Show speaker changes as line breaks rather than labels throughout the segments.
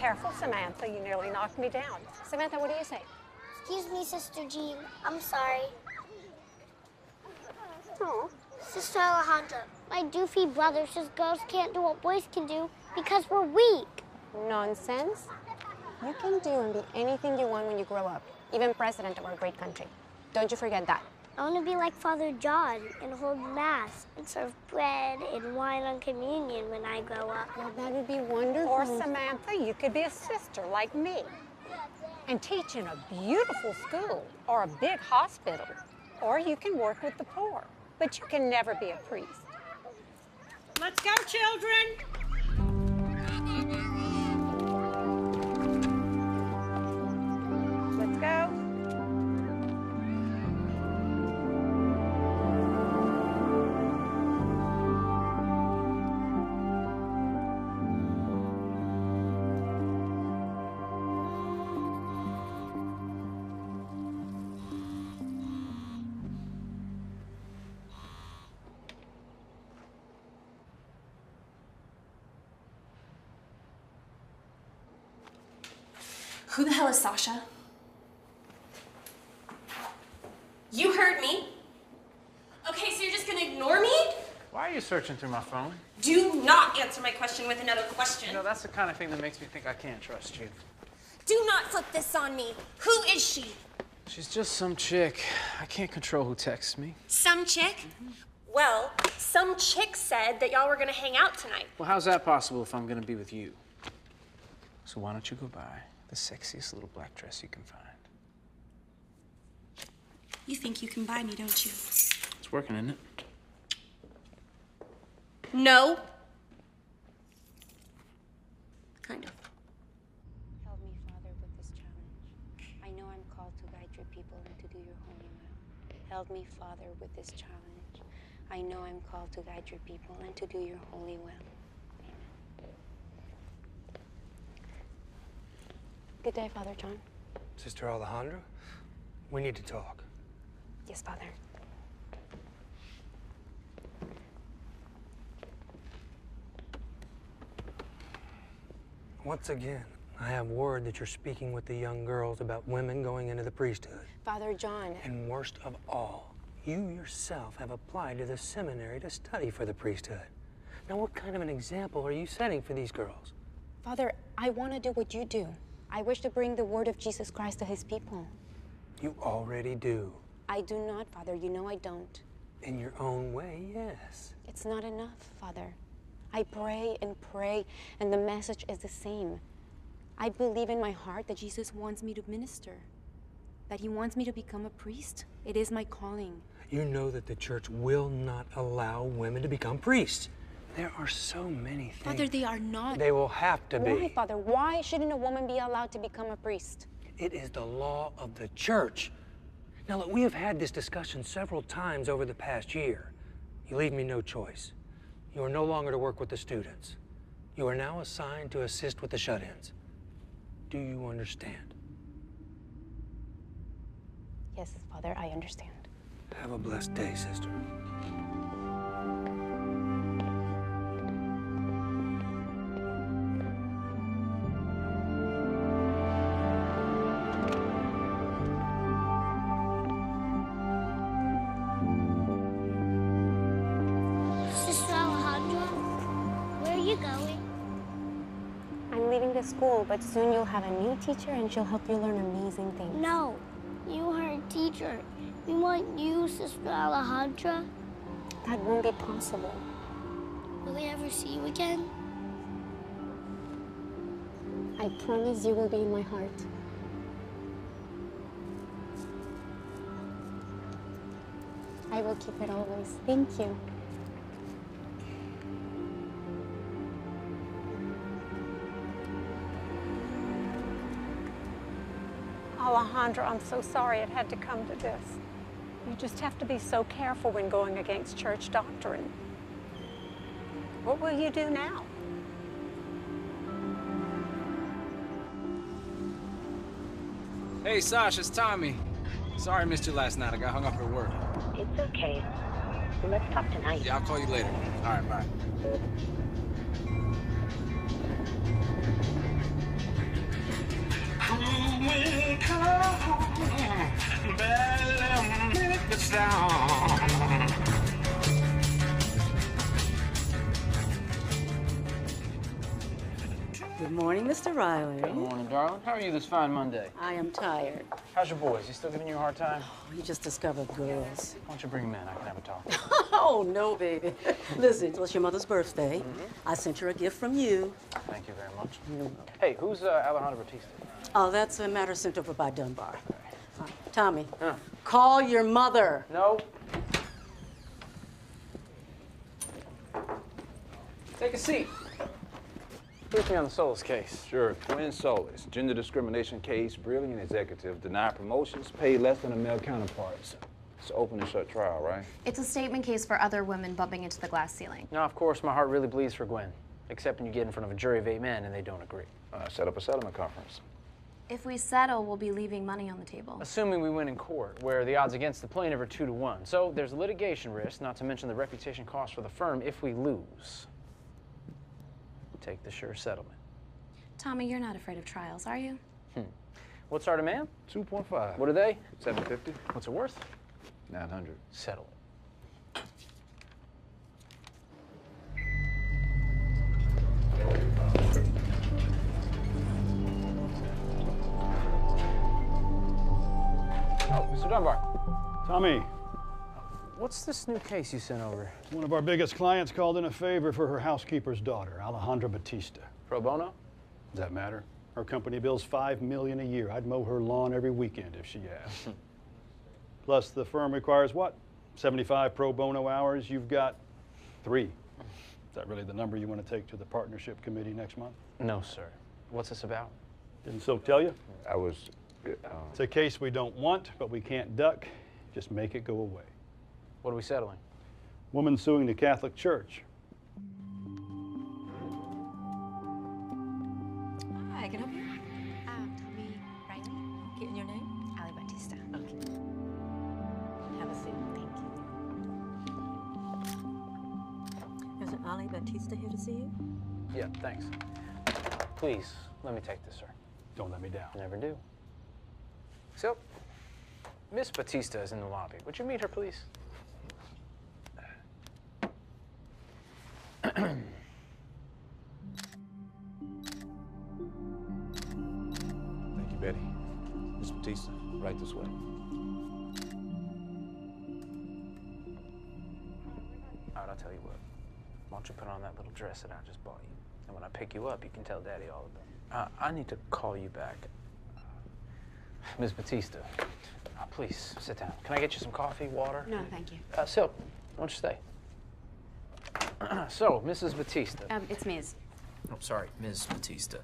careful, Samantha. You nearly knocked me down.
Samantha, what do you say?
Excuse me, Sister Jean. I'm sorry.
Oh.
Sister Alejandra, my doofy brother says girls can't do what boys can do because we're weak.
Nonsense. You can do and be anything you want when you grow up, even president of our great country. Don't you forget that.
I want to be like Father John and hold Mass and serve bread and wine on communion when I grow up.
Well, that would be wonderful.
Or Samantha, you could be a sister like me and teach in a beautiful school or a big hospital. Or you can work with the poor, but you can never be a priest.
Let's go, children.
Let's go.
Who the hell is Sasha? You heard me. Okay, so you're just gonna ignore me?
Why are you searching through my phone?
Do not answer my question with another question.
You know, that's the kind of thing that makes me think I can't trust you.
Do not flip this on me. Who is she?
She's just some chick. I can't control who texts me.
Some chick? Well, some chick said that y'all were gonna hang out tonight.
Well, how's that possible if I'm gonna be with you? So why don't you go buy the sexiest little black dress you can find?
You think you can buy me, don't you?
It's working, isn't it?
No. Kind of.
Help me, Father, with this challenge. I know I'm called to guide your people and to do your holy will. Help me, Father, with this challenge. I know I'm called to guide your people and to do your holy will. Amen. Good day, Father John.
Sister Alejandra, we need to talk.
Yes, Father.
Once again, I have word that you're speaking with the young girls about women going into the priesthood.
Father John.
And worst of all, you yourself have applied to the seminary to study for the priesthood. Now, what kind of an example are you setting for these girls?
Father, I want to do what you do. I wish to bring the word of Jesus Christ to his people.
You already do.
I do not, Father. You know I don't.
In your own way, yes.
It's not enough, Father. I pray, and the message is the same. I believe in my heart that Jesus wants me to minister, that he wants me to become a priest. It is my calling.
You know that the church will not allow women to become priests. There are so many things.
Father, they are not.
They will have to be.
Why, Father? Why shouldn't a woman be allowed to become a priest?
It is the law of the church. Now, look, we have had this discussion several times over the past year. You leave me no choice. You are no longer to work with the students. You are now assigned to assist with the shut-ins. Do you understand?
Yes, Father, I understand.
Have a blessed day, sister.
School, but soon you'll have a new teacher and she'll help you learn amazing things.
No, you are a teacher. We want you, Sister Alejandra.
That won't be possible.
Will I ever see you again?
I promise you will be in my heart. I will keep it always. Thank you.
Alejandra, I'm so sorry it had to come to this. You just have to be so careful when going against church doctrine. What will you do now?
Hey, Sash, it's Tommy. Sorry I missed you last night. I got hung up at work.
It's okay. Let's talk tonight.
Yeah, I'll call you later. All right, bye. will come. Bell make the sound.
Good morning, Mr. Riley.
Good morning, darling. How are you this fine Monday?
I am tired.
How's your boys? He still giving you a hard time?
Oh, he just discovered girls.
Why don't you bring him in? I can have a talk.
Oh, no, baby. Listen, it was your mother's birthday. I sent her a gift from you.
Thank you very much. Hey, who's Alejandro Batista?
Oh, that's a matter sent over by Dunbar. Tommy, call your mother.
No. Take a seat. Brief me on the Solis case.
Sure. Twin Solis, gender discrimination case, brilliant executive, denied promotions, paid less than a male counterparts. It's an open and shut trial, right?
It's a statement case for other women bumping into the glass ceiling.
Now, of course, my heart really bleeds for Gwen, except when you get in front of a jury of 8 men and they don't agree.
Set up a settlement conference.
If we settle, we'll be leaving money on the table.
Assuming we win in court, where the odds against the plaintiff are 2 to 1. So there's litigation risk, not to mention the reputation cost for the firm if we lose. Take the sure settlement.
Tommy, you're not afraid of trials, are you?
What's our demand?
2.5.
What are they?
750.
What's it worth?
900.
Settle it. Oh, Mr. Dunbar.
Tommy.
What's this new case you sent over?
One of our biggest clients called in a favor for her housekeeper's daughter, Alejandra Batista.
Pro bono?
Does that matter? Her company bills $5 million a year. I'd mow her lawn every weekend if she asked. Plus, the firm requires what? 75 pro bono hours. You've got 3. Is that really the number you want to take to the partnership committee next month?
No, sir. What's this about?
Didn't Silk tell you?
I was...
It's a case we don't want, but we can't duck. Just make it go away.
What are we settling?
Woman suing the Catholic Church.
Hi, can I help you? Tommy Riley. Getting your name? Ali Batista.
Okay. Have a seat. Thank you. Is Ali Batista here to see you?
Yeah, thanks. Please, let me take this, sir.
Don't let me down.
Never do. So, Miss Batista is in the lobby. Would you meet her, please?
Thank you, Betty. Miss Batista, right this way.
All right, I'll tell you what. Why don't you put on that little dress that I just bought you? And when I pick you up, you can tell Daddy all about it. I need to call you back. Ms. Batista, please sit down. Can I get you some coffee, water?
No, thank you.
Silk, why don't you stay? So, Mrs. Batista.
It's Ms.
Oh, sorry, Ms. Batista.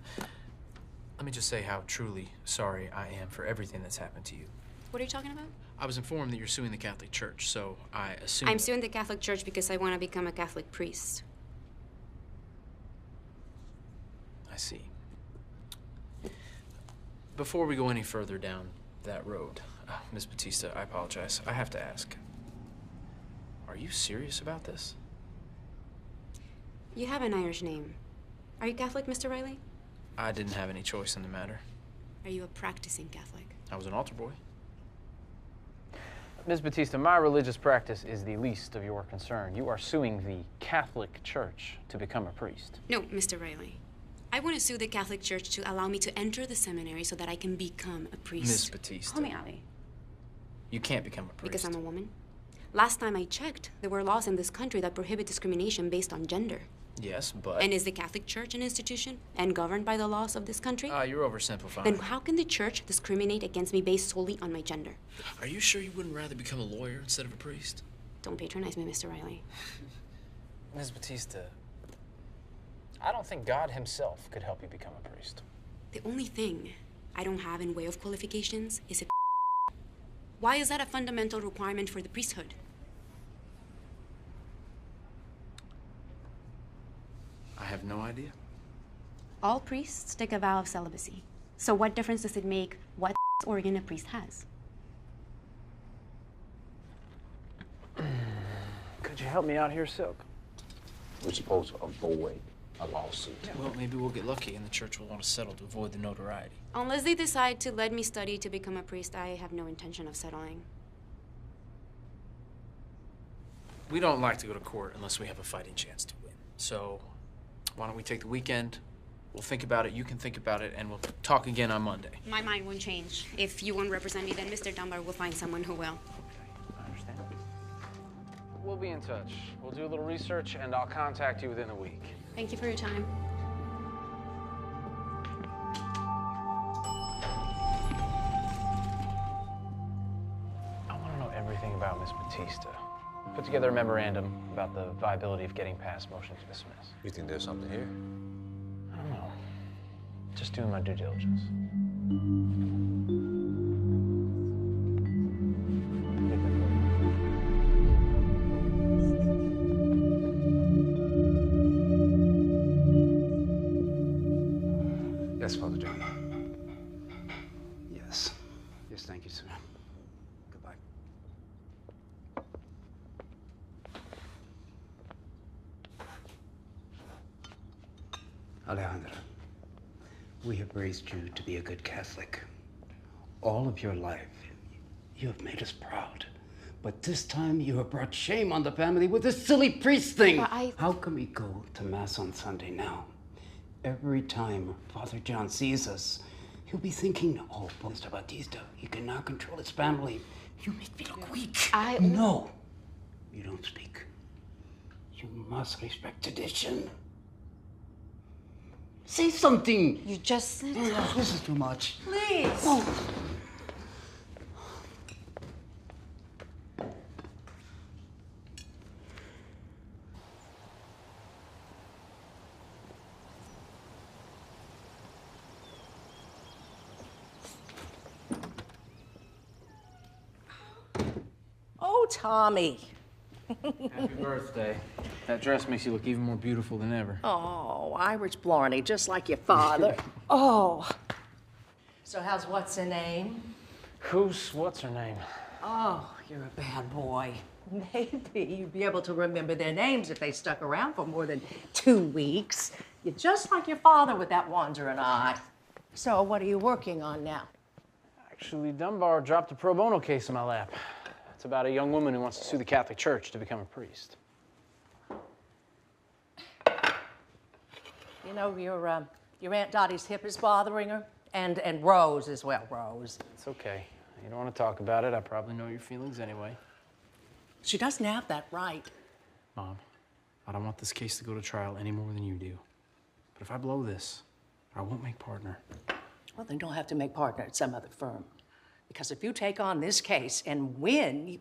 Let me just say how truly sorry I am for everything that's happened to you.
What are you talking about?
I was informed that you're suing the Catholic Church, so I assume...
I'm suing the Catholic Church because I want to become a Catholic priest.
I see. Before we go any further down that road, Ms. Batista, I apologize. I have to ask. Are you serious about this?
You have an Irish name. Are you Catholic, Mr. Riley?
I didn't have any choice in the matter.
Are you a practicing Catholic?
I was an altar boy.
Ms. Batista, my religious practice is the least of your concern. You are suing the Catholic Church to become a priest.
No, Mr. Riley. I want to sue the Catholic Church to allow me to enter the seminary so that I can become a priest.
Ms. Batista.
Call me Ali.
You can't become a priest.
Because I'm a woman? Last time I checked, there were laws in this country that prohibit discrimination based on gender.
Yes, but...
And is the Catholic Church an institution and governed by the laws of this country?
You're oversimplifying.
Then how can the church discriminate against me based solely on my gender?
Are you sure you wouldn't rather become a lawyer instead of a priest?
Don't patronize me, Mr. Riley.
Ms. Batista, I don't think God himself could help you become a priest.
The only thing I don't have in way of qualifications is a... Why is that a fundamental requirement for the priesthood?
I have no idea.
All priests take a vow of celibacy. So what difference does it make what organ a priest has?
Could you help me out here, Silk?
We're supposed to avoid a lawsuit.
Well, maybe we'll get lucky and the church will want to settle to avoid the notoriety.
Unless they decide to let me study to become a priest, I have no intention of settling.
We don't like to go to court unless we have a fighting chance to win. So why don't we take the weekend? We'll think about it, you can think about it, and we'll talk again on Monday.
My mind won't change. If you won't represent me, then Mr. Dunbar will find someone who will.
I understand. We'll be in touch. We'll do a little research, and I'll contact you within a week.
Thank you for your time.
I want to know everything about Miss Batista. Put together a memorandum about the viability of getting past motion to dismiss.
You think there's something here?
I don't know. Just doing my due diligence.
Yes, Father John. Yes. Yes, thank you, sir. Goodbye. Alejandra, we have raised you to be a good Catholic. All of your life, you have made us proud. But this time, you have brought shame on the family with this silly priest thing. How can we go to Mass on Sunday now? Every time Father John sees us, he'll be thinking, oh, Mr. Batista, he cannot control his family. You make me look weak. No, you don't speak. You must respect tradition. Say something.
You just said
Oh, this is too much.
Please.
Oh.
Oh, Tommy.
Happy birthday. That dress makes you look even more beautiful than ever.
Oh, Irish Blarney, just like your father. Oh. So how's what's her name?
Who's what's her name?
Oh, you're a bad boy. Maybe you'd be able to remember their names if they stuck around for more than 2 weeks. You're just like your father with that wandering eye. So what are you working on now?
Actually, Dunbar dropped a pro bono case in my lap. It's about a young woman who wants to sue the Catholic Church to become a priest.
You know, your Aunt Dottie's hip is bothering her, and Rose as well, Rose.
It's okay. You don't want to talk about it. I probably know your feelings anyway.
She doesn't have that right.
Mom, I don't want this case to go to trial any more than you do. But if I blow this, I won't make partner.
Well, then don't have to make partner at some other firm. Because if you take on this case and win,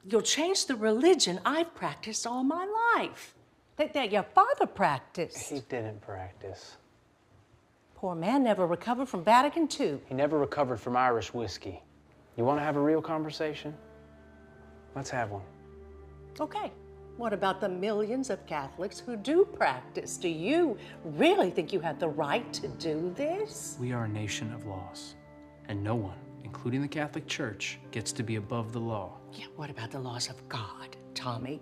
you'll change the religion I've practiced all my life. That your father practiced.
He didn't practice.
Poor man never recovered from Vatican II.
He never recovered from Irish whiskey. You want to have a real conversation? Let's have one.
Okay. What about the millions of Catholics who do practice? Do you really think you have the right to do this?
We are a nation of laws, and no one, including the Catholic Church, gets to be above the law.
Yeah, what about the laws of God, Tommy?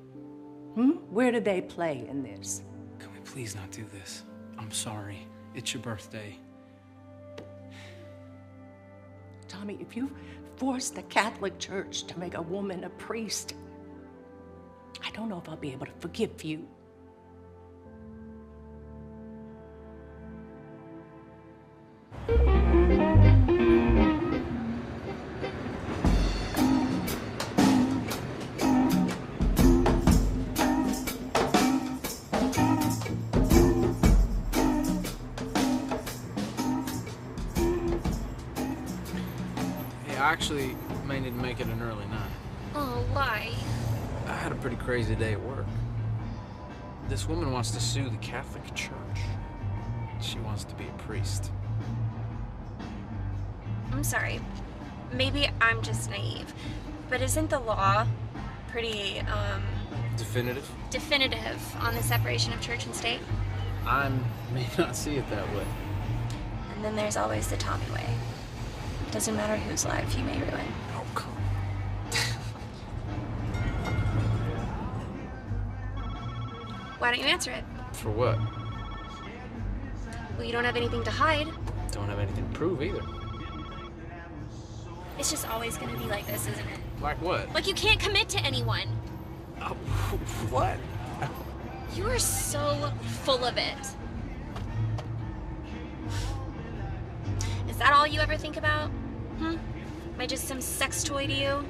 Where do they play in this?
Can we please not do this? I'm sorry. It's your birthday.
Tommy, if you force the Catholic Church to make a woman a priest, I don't know if I'll be able to forgive you.
I actually may need to make it an early night.
Oh, why?
I had a pretty crazy day at work. This woman wants to sue the Catholic Church. She wants to be a priest.
I'm sorry. Maybe I'm just naive. But isn't the law pretty, definitive on the separation of church and state?
I may not see it that way.
And then there's always the Tommy way. Doesn't matter whose life you may ruin.
Oh, come
Why don't you answer it?
For what?
Well, you don't have anything to hide.
Don't have anything to prove either.
It's just always gonna be like this, isn't it?
Like what?
Like you can't commit to anyone.
What?
You are so full of it. Is that all you ever think about? Am I just some sex toy to you?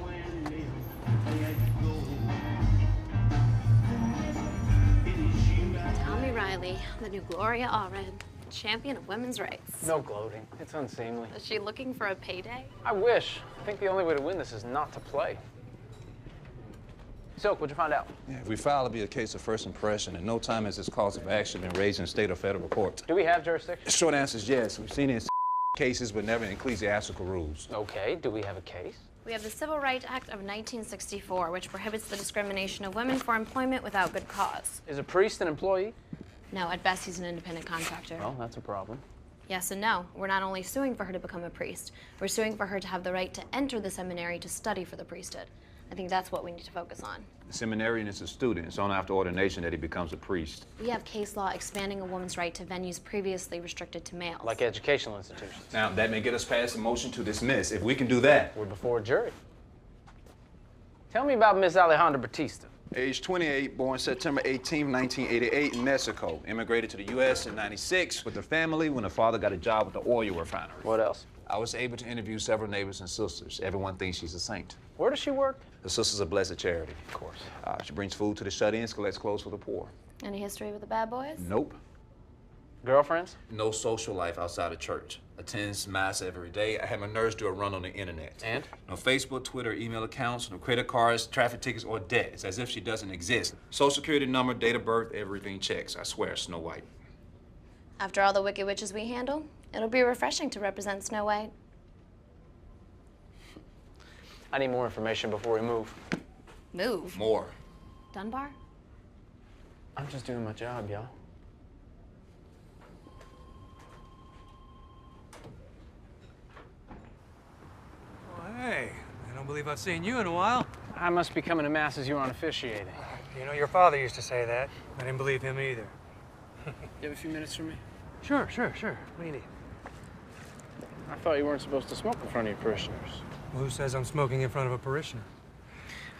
Tommy Riley, the new Gloria Allred, champion of women's rights.
No gloating. It's unseemly.
Is she looking for a payday?
I wish. I think the only way to win this is not to play. Silk, what'd you find out?
Yeah, if we file, it'll be a case of first impression, and no time has this cause of action been raised in state or federal court.
Do we have jurisdiction?
The short answer is yes. We've seen it in cases, but never in ecclesiastical rules.
Okay, do we have a case?
We have the Civil Rights Act of 1964, which prohibits the discrimination of women for employment without good cause.
Is a priest an employee?
No, at best he's an independent contractor.
Well, that's a problem.
Yes and no. We're not only suing for her to become a priest, we're suing for her to have the right to enter the seminary to study for the priesthood. I think that's what we need to focus on.
The seminarian is a student. It's only after ordination that he becomes a priest.
We have case law expanding a woman's right to venues previously restricted to males.
Like educational institutions.
Now, that may get us past the motion to dismiss. If we can do that.
We're before a jury. Tell me about Miss Alejandra Batista.
Age 28, born September 18, 1988 in Mexico. Immigrated to the U.S. in 96 with her family when her father got a job with the oil refinery.
What else?
I was able to interview several neighbors and sisters. Everyone thinks she's a saint.
Where does she work?
The Sisters of Blessed Charity.
Of course.
She brings food to the shut-ins, collects clothes for the poor.
Any history with the bad boys?
Nope.
Girlfriends?
No social life outside of church. Attends mass every day. I had my nurse do a run on the internet.
And?
No Facebook, Twitter, email accounts, no credit cards, traffic tickets, or debt. It's as if she doesn't exist. Social security number, date of birth, everything checks. I swear, Snow White.
After all the wicked witches we handle, it'll be refreshing to represent Snow White.
I need more information before we move.
Move?
More.
Dunbar?
I'm just doing my job, y'all.
Well, hey, I don't believe I've seen you in a while.
I must be coming to mass as you aren't officiating.
You know, your father used to say that. I didn't believe him either.
You have a few minutes for me?
Sure. What do you need?
I thought you weren't supposed to smoke in front of your parishioners.
Well, who says I'm smoking in front of a parishioner?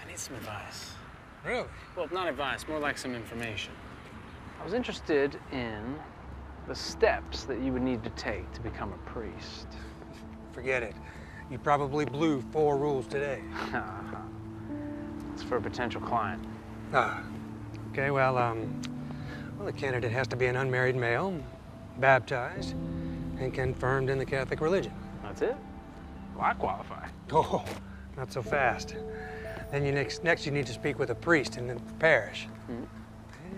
I need some advice.
Really?
Well, not advice, more like some information. I was interested in the steps that you would need to take to become a priest.
Forget it. You probably blew 4 rules today.
It's for a potential client.
Okay, well, the candidate has to be an unmarried male, baptized, and confirmed in the Catholic religion.
That's it? Well, I qualify.
Oh, not so fast. Then next you need to speak with a priest in the parish.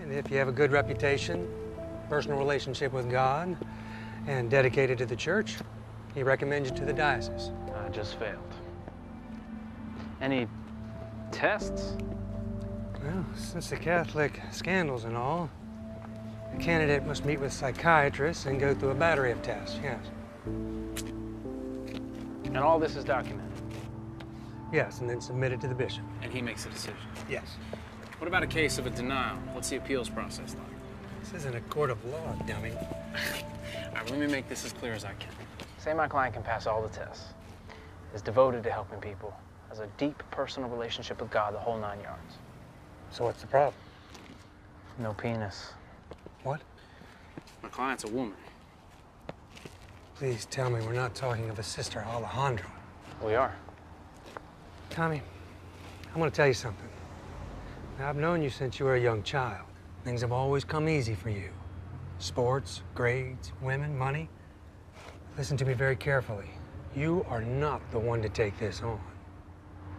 And if you have a good reputation, personal relationship with God, and dedicated to the church, he recommends you to the diocese.
I just failed. Any tests?
Well, since the Catholic scandals and all, the candidate must meet with psychiatrists and go through a battery of tests, yes.
And all this is documented?
Yes, and then submitted to the bishop.
And he makes a decision?
Yes.
What about a case of a denial? What's the appeals process like?
This isn't a court of law, dummy.
All right, let me make this as clear as I can. Say my client can pass all the tests, is devoted to helping people, has a deep personal relationship with God, the whole 9 yards.
So what's the problem?
No penis.
What?
My client's a woman.
Please tell me we're not talking of a sister Alejandra.
We are.
Tommy, I'm gonna tell you something. Now, I've known you since you were a young child. Things have always come easy for you. Sports, grades, women, money. Listen to me very carefully. You are not the one to take this on.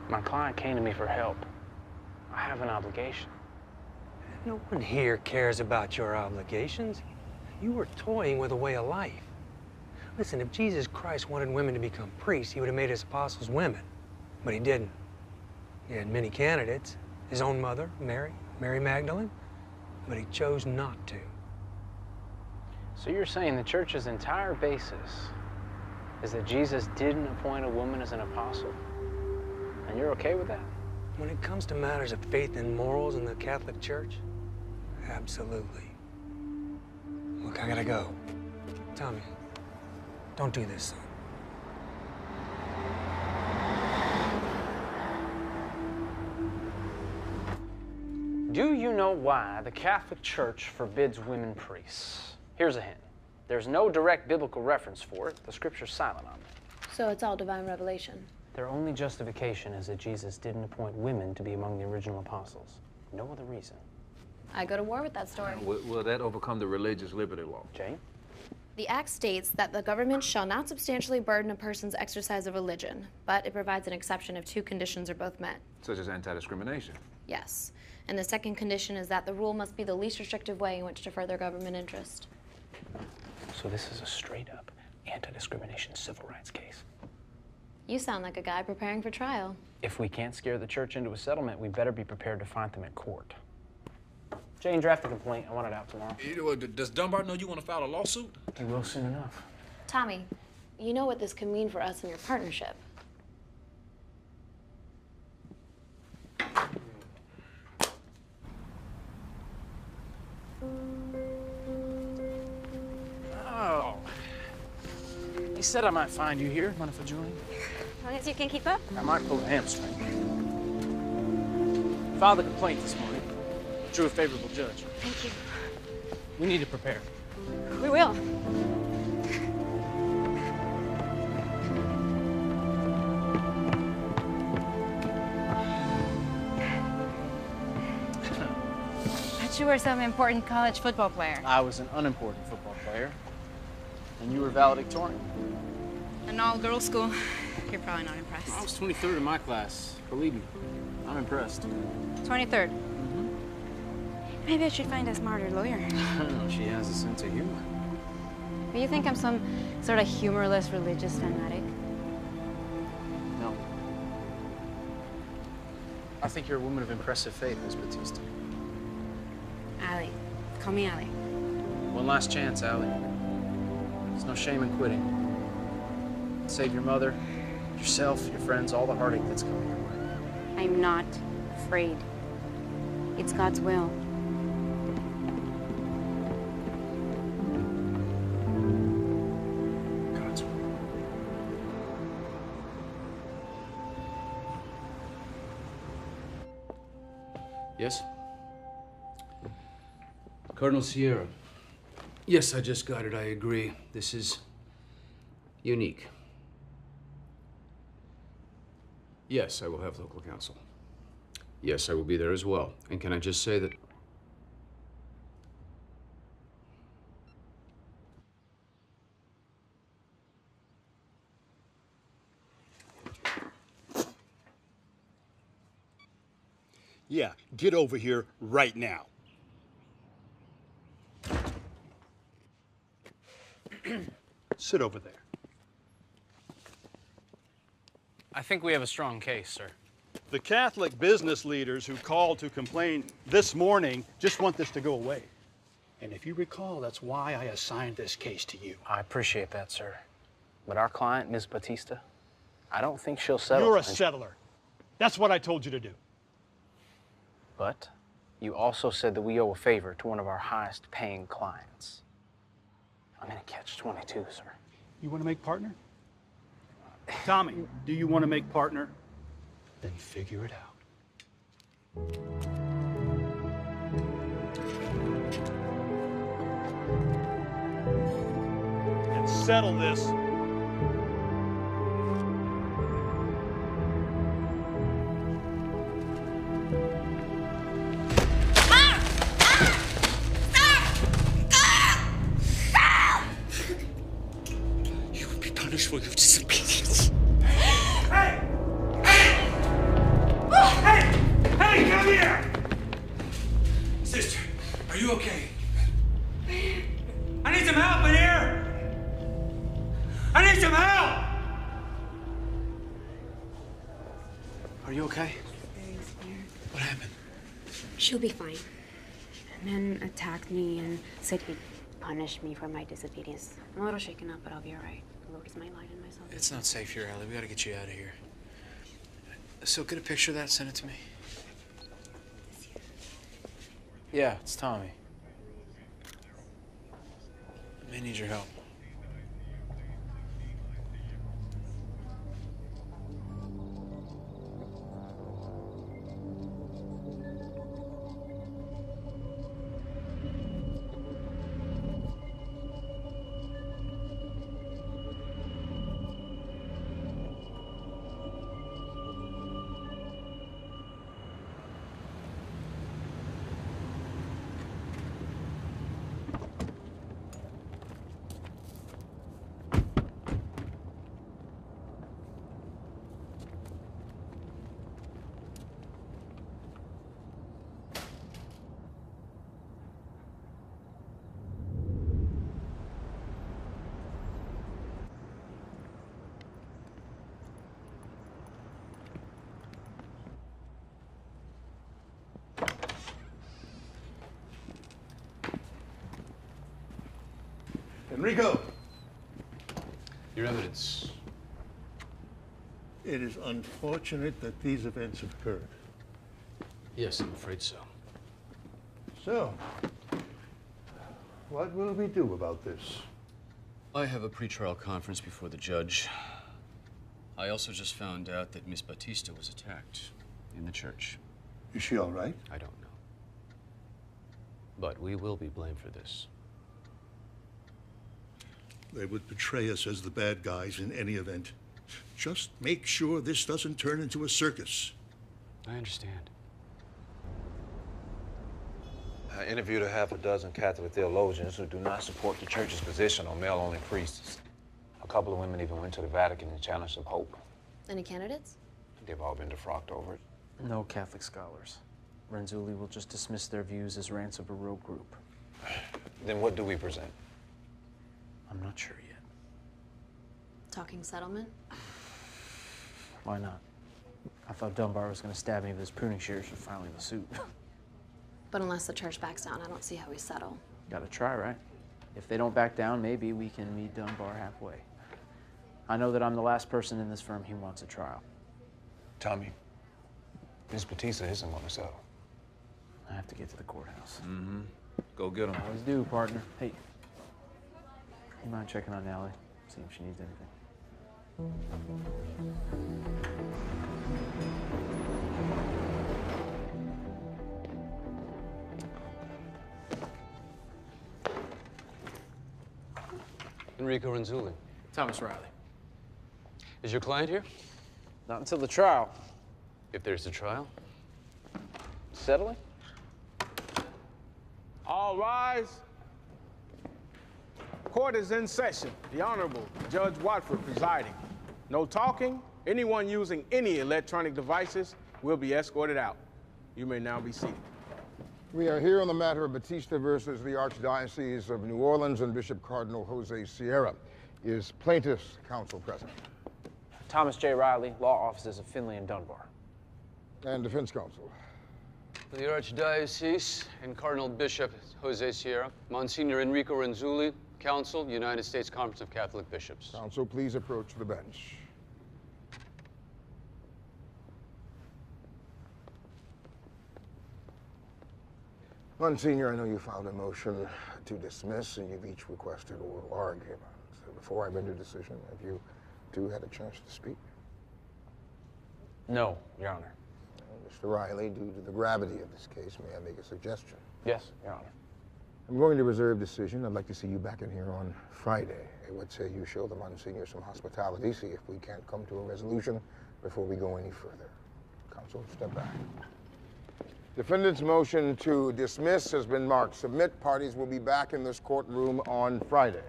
My client came to me for help. I have an obligation.
No one here cares about your obligations. You were toying with a way of life. Listen, if Jesus Christ wanted women to become priests, he would have made his apostles women. But he didn't. He had many candidates. His own mother, Mary Magdalene. But he chose not to.
So you're saying the church's entire basis is that Jesus didn't appoint a woman as an apostle? And you're okay with that?
When it comes to matters of faith and morals in the Catholic Church, absolutely. Look, I gotta go. Tommy, don't do this, son.
Do you know why the Catholic Church forbids women priests? Here's a hint. There's no direct biblical reference for it. The scripture's silent on it.
So it's all divine revelation.
Their only justification is that Jesus didn't appoint women to be among the original apostles. No other reason.
I go to war with that story.
Will that overcome the religious liberty law?
Jane?
The act states that the government shall not substantially burden a person's exercise of religion, but it provides an exception if two conditions are both met.
Such as anti-discrimination.
Yes. And the second condition is that the rule must be the least restrictive way in which to further government interest.
So this is a straight-up anti-discrimination civil rights case.
You sound like a guy preparing for trial.
If we can't scare the church into a settlement, we better be prepared to fight them at court. Jane, draft a complaint. I want it out tomorrow.
Does Dunbar know you want to file a lawsuit?
He will soon enough.
Tommy, you know what this can mean for us and your partnership.
Oh. He said I might find you here. Mind if I join?
As long as you can keep up.
I might pull a hamstring. Filed a complaint this morning. Drew a favorable judge.
Thank you.
We need to prepare.
We will. But you were some important college football player.
I was an unimportant football player, and you were valedictorian.
An all-girls school. You're probably not impressed.
I was 23rd in my class. Believe me, I'm impressed.
23rd. Maybe I should find a smarter lawyer.
She has a sense of humor.
Do you think I'm some sort of humorless religious fanatic?
No. I think you're a woman of impressive faith, Miss Batista.
Allie. Call me Allie.
One last chance, Allie. There's no shame in quitting. Save your mother, yourself, your friends, all the heartache that's coming your way.
I'm not afraid. It's God's will.
God's will.
Yes? Colonel Sierra. Yes, I just got it. I agree. This is unique. Yes, I will have local counsel. Yes, I will be there as well. And can I just say that...
Yeah, get over here right now. Sit over there.
I think we have a strong case, sir.
The Catholic business leaders who called to complain this morning just want this to go away. And if you recall, that's why I assigned this case to you.
I appreciate that, sir. But our client, Ms. Batista, I don't think she'll settle.
You're a settler. That's what I told you to do.
But you also said that we owe a favor to one of our highest paying clients. I'm in a catch-22, sir.
You want to make partner? Tommy, do you want to make partner? Then figure it out. And settle this.
You will be punished for your disobedience.
Hey! Hey! Hey! Hey, come here! Sister, are you okay? I need some help in here! I need some help!
Are you okay? What happened?
She'll be fine. A man attacked me and said he'd punish me for my disobedience. I'm a little shaken up, but I'll be all right. The Lord is my light and my salvation.
It's not safe here, Allie. We gotta get you out of here. So get a picture of that, send it to me.
Yeah, it's Tommy.
need your help.
Enrico!
Your evidence.
It is unfortunate that these events have occurred.
Yes, I'm afraid so.
So, what will we do about this?
I have a pretrial conference before the judge. I also just found out that Miss Batista was attacked in the church.
Is she all right?
I don't know. But we will be blamed for this.
They would portray us as the bad guys in any event. Just make sure this doesn't turn into a circus.
I understand.
I interviewed a half a dozen Catholic theologians who do not support the church's position on male-only priests. A couple of women even went to the Vatican and challenged the Pope.
Any candidates?
They've all been defrocked over it.
No Catholic scholars. Renzulli will just dismiss their views as rants of a rogue group.
Then what do we present?
I'm not sure yet.
Talking settlement?
Why not? I thought Dunbar was going to stab me with his pruning shears for filing the suit.
But unless the church backs down, I don't see how we settle.
Gotta try, right? If they don't back down, maybe we can meet Dunbar halfway. I know that I'm the last person in this firm he wants a trial.
Tommy, Miss Batista isn't going to settle.
I have to get to the courthouse.
Mm-hmm. Go get him.
Always do, partner. Hey, you mind checking on Allie? See if she needs anything.
Enrico Renzulli.
Thomas Riley.
Is your client here?
Not until the trial.
If there's a trial?
Settling?
All rise. Court is in session. The Honorable Judge Watford presiding. No talking. Anyone using any electronic devices will be escorted out. You may now be seated.
We are here on the matter of Batista versus the Archdiocese of New Orleans and Bishop Cardinal Jose Sierra. Is plaintiff's counsel present?
Thomas J. Riley, law offices of Finley and Dunbar.
And defense counsel?
For the Archdiocese and Cardinal Bishop Jose Sierra, Monsignor Enrico Renzulli, counsel, United States Conference of Catholic Bishops.
Counsel, please approach the bench. Monsignor, I know you filed a motion to dismiss, and you've each requested oral argument. So before I render decision, have you two had a chance to speak?
No, Your Honor.
Mr. Riley, due to the gravity of this case, may I make a suggestion?
Yes, Your Honor.
I'm going to reserve decision. I'd like to see you back in here on Friday. I would say you show the Monsignor some hospitality, see if we can't come to a resolution before we go any further. Counsel, step back. Defendant's motion to dismiss has been marked submit. Parties will be back in this courtroom on Friday.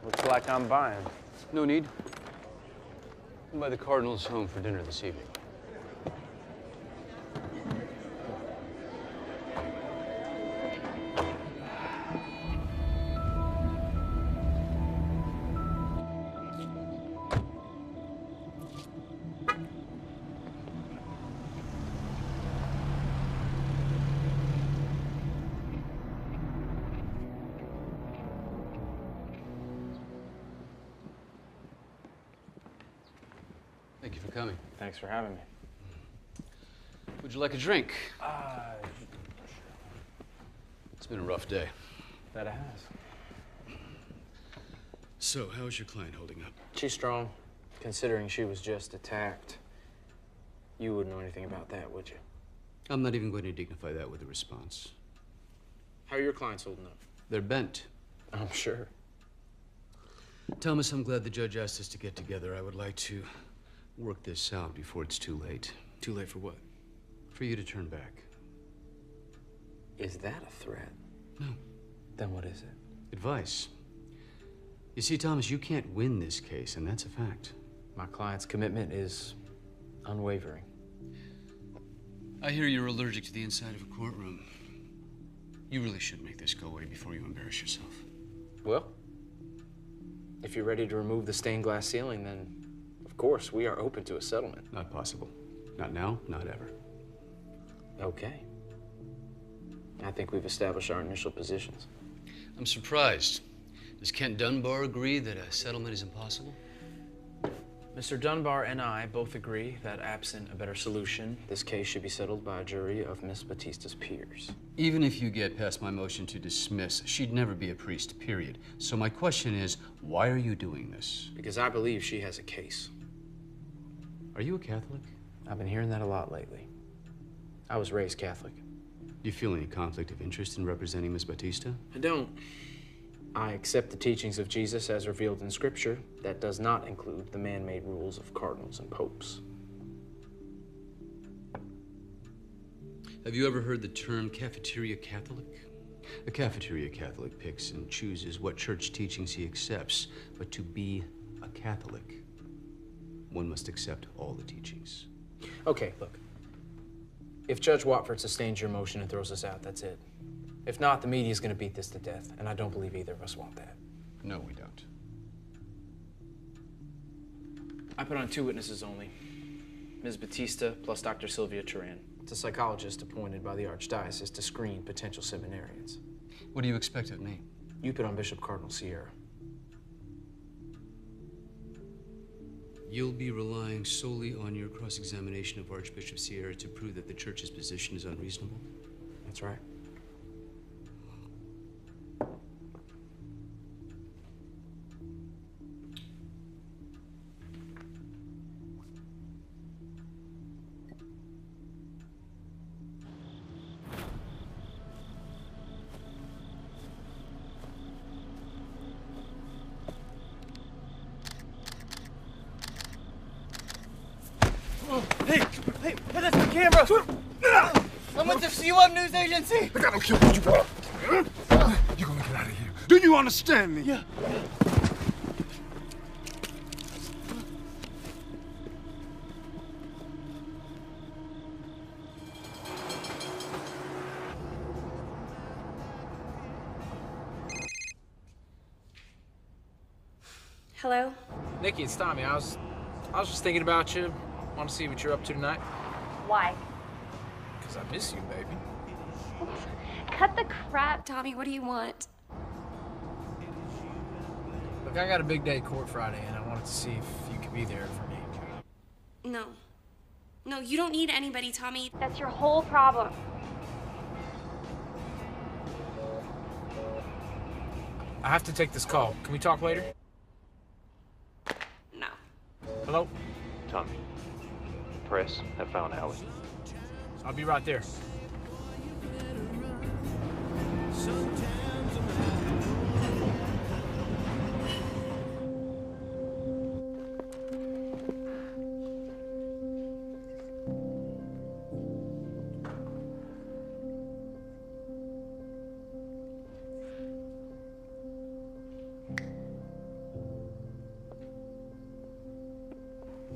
Looks like I'm buying.
No need. I'm by the Cardinal's home for dinner this evening. Thank you for coming.
Thanks for having me.
Would you like a drink? It's been a rough day.
That it has.
So, how is your client holding up?
She's strong, considering she was just attacked. You wouldn't know anything about that, would you?
I'm not even going to dignify that with a response.
How are your clients holding up?
They're bent.
I'm sure.
Thomas, I'm glad the judge asked us to get together. I would like to work this out before it's too late.
Too late for what?
For you to turn back.
Is that a threat?
No.
Then what is it?
Advice. You see, Thomas, you can't win this case, and that's a fact.
My client's commitment is unwavering.
I hear you're allergic to the inside of a courtroom. You really should make this go away before you embarrass yourself.
Well, if you're ready to remove the stained glass ceiling, then of course we are open to a settlement.
Not possible. Not now, not ever.
Okay. I think we've established our initial positions.
I'm surprised. Does Kent Dunbar agree that a settlement is impossible?
Mr. Dunbar and I both agree that absent a better solution, this case should be settled by a jury of Miss Batista's peers.
Even if you get past my motion to dismiss, she'd never be a priest, period. So my question is, why are you doing this?
Because I believe she has a case.
Are you a Catholic?
I've been hearing that a lot lately. I was raised Catholic.
Do you feel any conflict of interest in representing Miss Batista?
I don't. I accept the teachings of Jesus as revealed in Scripture. That does not include the man-made rules of cardinals and popes.
Have you ever heard the term cafeteria Catholic? A cafeteria Catholic picks and chooses what church teachings he accepts, but to be a Catholic, one must accept all the teachings.
Okay, look. If Judge Watford sustains your motion and throws us out, that's it. If not, the media's gonna beat this to death, and I don't believe either of us want that.
No, we don't.
I put on 2 witnesses only. Ms. Batista plus Dr. Sylvia Turan. It's a psychologist appointed by the Archdiocese to screen potential seminarians.
What do you expect of me?
You put on Bishop Cardinal Sierra.
You'll be relying solely on your cross-examination of Archbishop Sierra to prove that the church's position is unreasonable?
That's right.
Hey, that's my camera! I'm with the C1 News Agency!
I got no kill what you brought. You're gonna get out of here. Do you understand me?
Yeah.
Hello?
Nikki, it's Tommy. I was just thinking about you. Want to see what you're up to tonight?
Why?
Because I miss you, baby.
Cut the crap, Tommy. What do you want?
Look, I got a big day at court Friday, and I wanted to see if you could be there for me.
No. No, you don't need anybody, Tommy. That's your whole problem.
I have to take this call. Can we talk later?
No.
Hello?
Tommy, press have found Allie.
I'll be right there.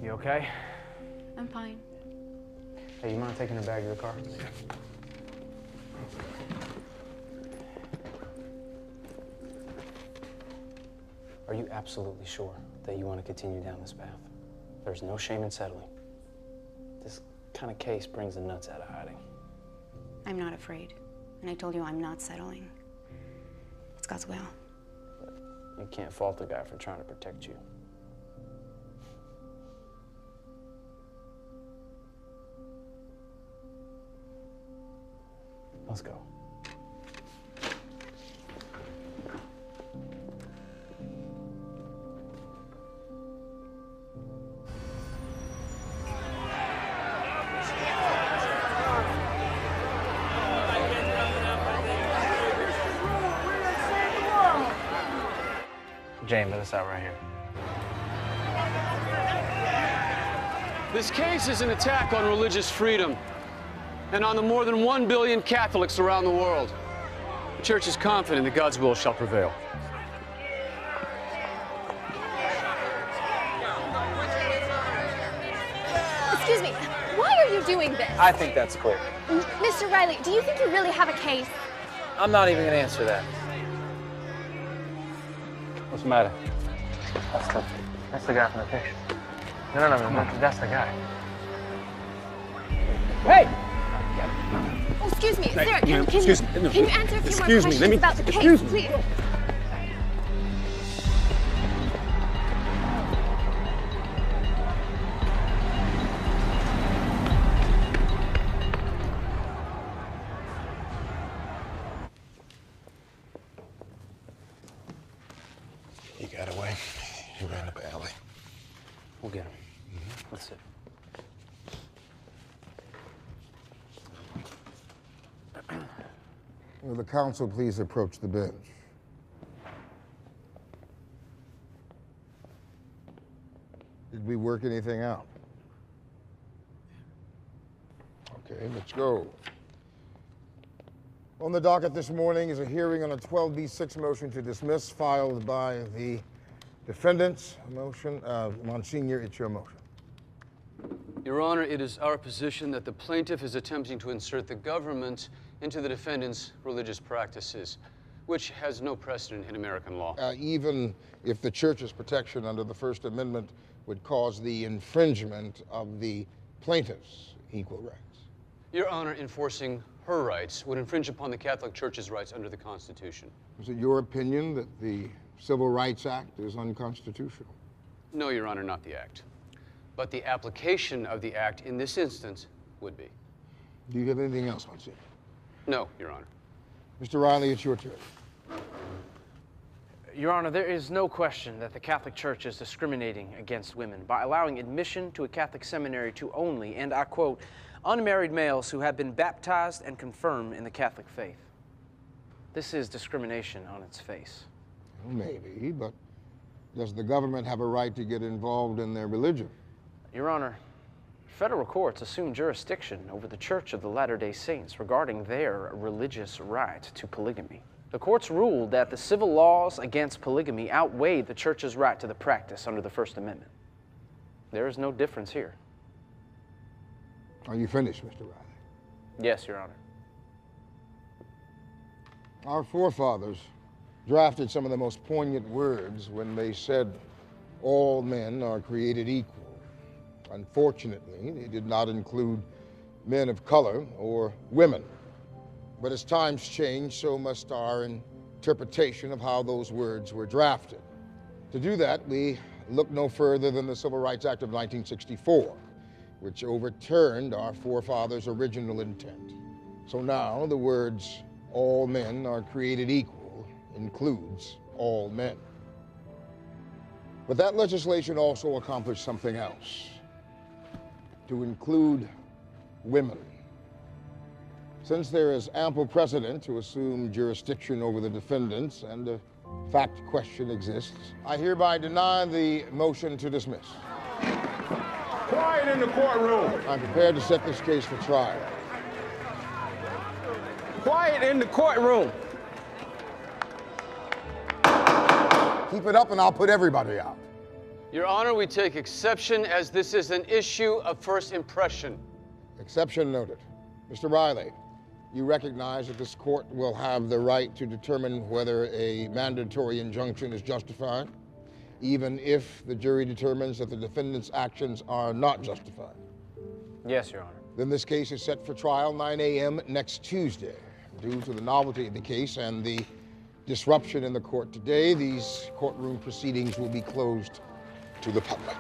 You okay?
I'm fine.
Hey, you mind taking her bag to the car? Are you absolutely sure that you want to continue down this path? There's no shame in settling. This kind of case brings the nuts out of hiding.
I'm not afraid. And I told you I'm not settling. It's God's will.
You can't fault the guy for trying to protect you. Let's go. Jane, but it's out right here.
This case is an attack on religious freedom and on the more than 1 billion Catholics around the world. The Church is confident that God's will shall prevail.
Excuse me, why are you doing this?
I think that's clear.
Mr. Riley, do you think you really have a case?
I'm not even gonna answer that. What's the matter? That's the guy from the picture. No, that's the guy. Hey!
Oh, excuse me,
Hey,
sir,
ma'am, excuse me. No,
can you answer a few more
excuse me,
questions
let me-
about the case,
excuse me.
please?
He got away. He ran up alley.
We'll get him. Let's sit.
Will the council please approach the bench? Did we work anything out? Okay, let's go. On the docket this morning is a hearing on a 12B6 motion to dismiss filed by the defendants. Motion, Monsignor, it's your motion.
Your Honor, it is our position that the plaintiff is attempting to insert the government into the defendant's religious practices, which has no precedent in American law.
Even if the church's protection under the First Amendment would cause the infringement of the plaintiff's equal rights.
Your Honor, enforcing her rights would infringe upon the Catholic Church's rights under the Constitution.
Is it your opinion that the Civil Rights Act is unconstitutional?
No, Your Honor, not the Act. But the application of the Act in this instance would be.
Do you have anything else, Monsignor?
No, Your Honor.
Mr. Riley, it's your turn.
Your Honor, there is no question that the Catholic Church is discriminating against women by allowing admission to a Catholic seminary to only, and I quote, unmarried males who have been baptized and confirmed in the Catholic faith. This is discrimination on its face.
Maybe, but does the government have a right to get involved in their religion?
Your Honor, federal courts assume jurisdiction over the Church of the Latter-day Saints regarding their religious right to polygamy. The courts ruled that the civil laws against polygamy outweighed the Church's right to the practice under the First Amendment. There is no difference here.
Are you finished, Mr. Riley?
Yes, Your Honor.
Our forefathers drafted some of the most poignant words when they said, all men are created equal. Unfortunately, they did not include men of color or women. But as times change, so must our interpretation of how those words were drafted. To do that, we look no further than the Civil Rights Act of 1964, which overturned our forefathers' original intent. So now the words, all men are created equal, includes all men. But that legislation also accomplished something else, to include women. Since there is ample precedent to assume jurisdiction over the defendants and a fact question exists, I hereby deny the motion to dismiss.
Quiet in the courtroom.
I'm prepared to set this case for trial.
Quiet in the courtroom.
Keep it up and I'll put everybody out.
Your Honor, we take exception as this is an issue of first impression.
Exception noted. Mr. Riley, you recognize that this court will have the right to determine whether a mandatory injunction is justified, even if the jury determines that the defendant's actions are not justified.
Yes, Your Honor.
Then this case is set for trial 9 a.m. next Tuesday. Due to the novelty of the case and the disruption in the court today, these courtroom proceedings will be closed to the public.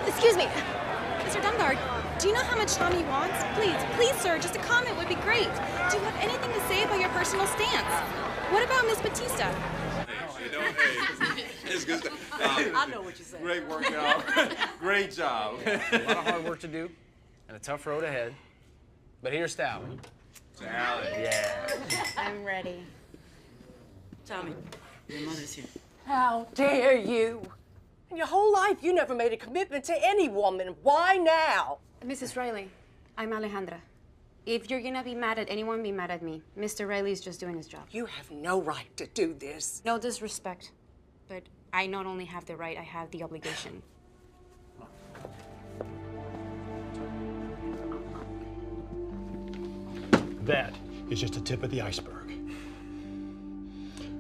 Excuse me. Mr. Dungard, do you know how much time he wants? Please, sir, just a comment would be great. Do you have anything to say about your personal stance? What about Miss Batista?
It's good stuff.
I know what you're saying.
Great workout. Great job.
A lot of hard work to do. and a tough road ahead. But here's Sally.
Sally.
Yeah.
I'm ready.
Tommy,
Your mother's here.
how dare you? In your whole life, you never made a commitment to any woman. Why now?
Mrs. Riley, I'm Alejandra. If you're gonna be mad at anyone, be mad at me. Mr. Riley's just doing his job.
You have no right to do this.
No disrespect, but I not only have the right, I have the obligation.
That is just the tip of the iceberg.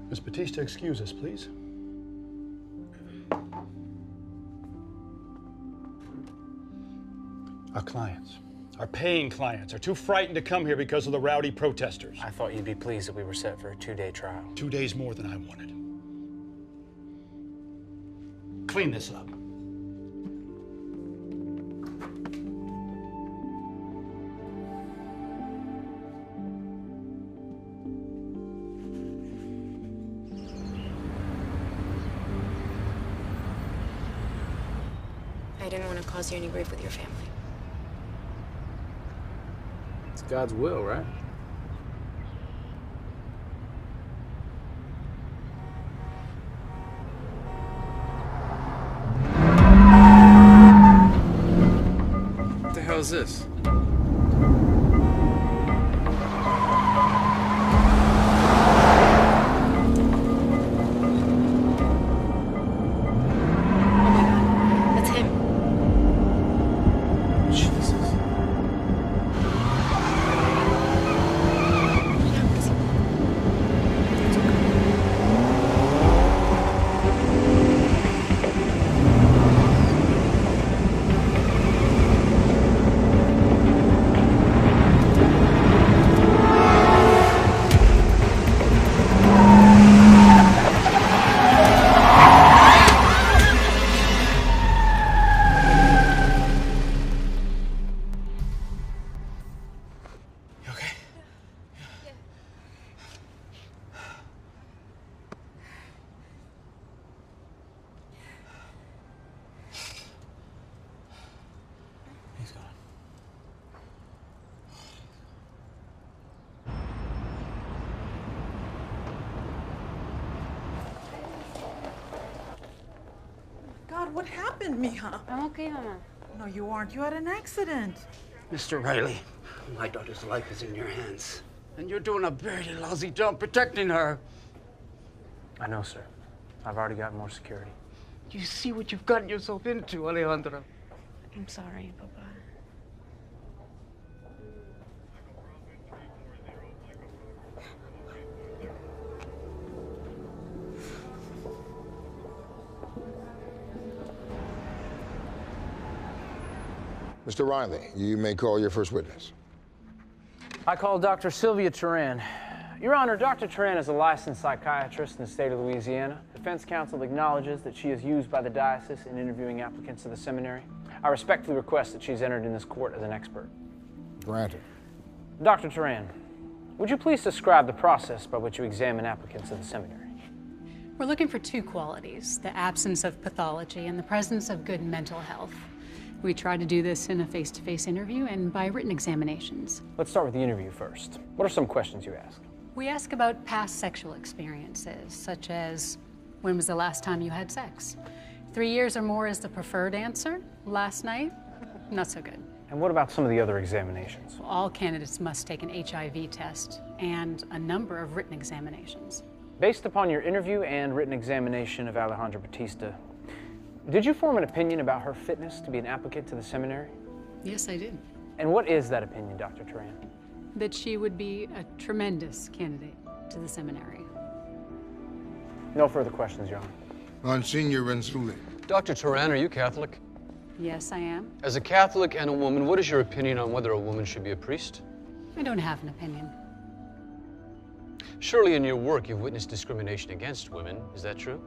Miss Batista, excuse us, please. Our clients, our paying clients, are too frightened to come here because of the rowdy protesters.
I thought you'd be pleased that we were set for a 2-day trial.
2 days more than I wanted. Clean this up.
I didn't want to cause you any grief with your family.
It's God's will, right?
What the hell is this?
That's him.
Jesus.
He's gone.
God, what happened, mija?
I'm okay, Mama.
No, you aren't. You had an accident.
Mr. Riley, my daughter's life is in your hands. And you're doing a very lousy job protecting her.
I know, sir. I've already got more security.
You see what you've gotten yourself into, Alejandra.
I'm sorry, Papa.
Mr. Riley, you may call your first witness.
I call Dr. Sylvia Turan. Your Honor, Dr. Turan is a licensed psychiatrist in the state of Louisiana. Defense counsel acknowledges that she is used by the diocese in interviewing applicants to the seminary. I respectfully request that she's entered in this court as an expert.
Granted.
Dr. Turan, would you please describe the process by which you examine applicants to the seminary?
We're looking for two qualities, the absence of pathology and the presence of good mental health. We try to do this in a face-to-face interview and by written examinations.
Let's start with the interview first. What are some questions you ask?
We ask about past sexual experiences, such as, when was the last time you had sex? 3 years or more is the preferred answer. Last night, not so good.
And what about some of the other examinations?
All candidates must take an HIV test and a number of written examinations.
Based upon your interview and written examination of Alejandra Batista, did you form an opinion about her fitness to be an applicant to the seminary?
Yes, I did.
And what is that opinion, Dr. Turan?
That she would be a tremendous candidate to the seminary.
No further questions, Your Honor.
Monsignor Renzulli.
Dr. Turan, are you Catholic?
Yes, I am.
As a Catholic and a woman, what is your opinion on whether a woman should be a priest?
I don't have an opinion.
Surely in your work you've witnessed discrimination against women. Is that true?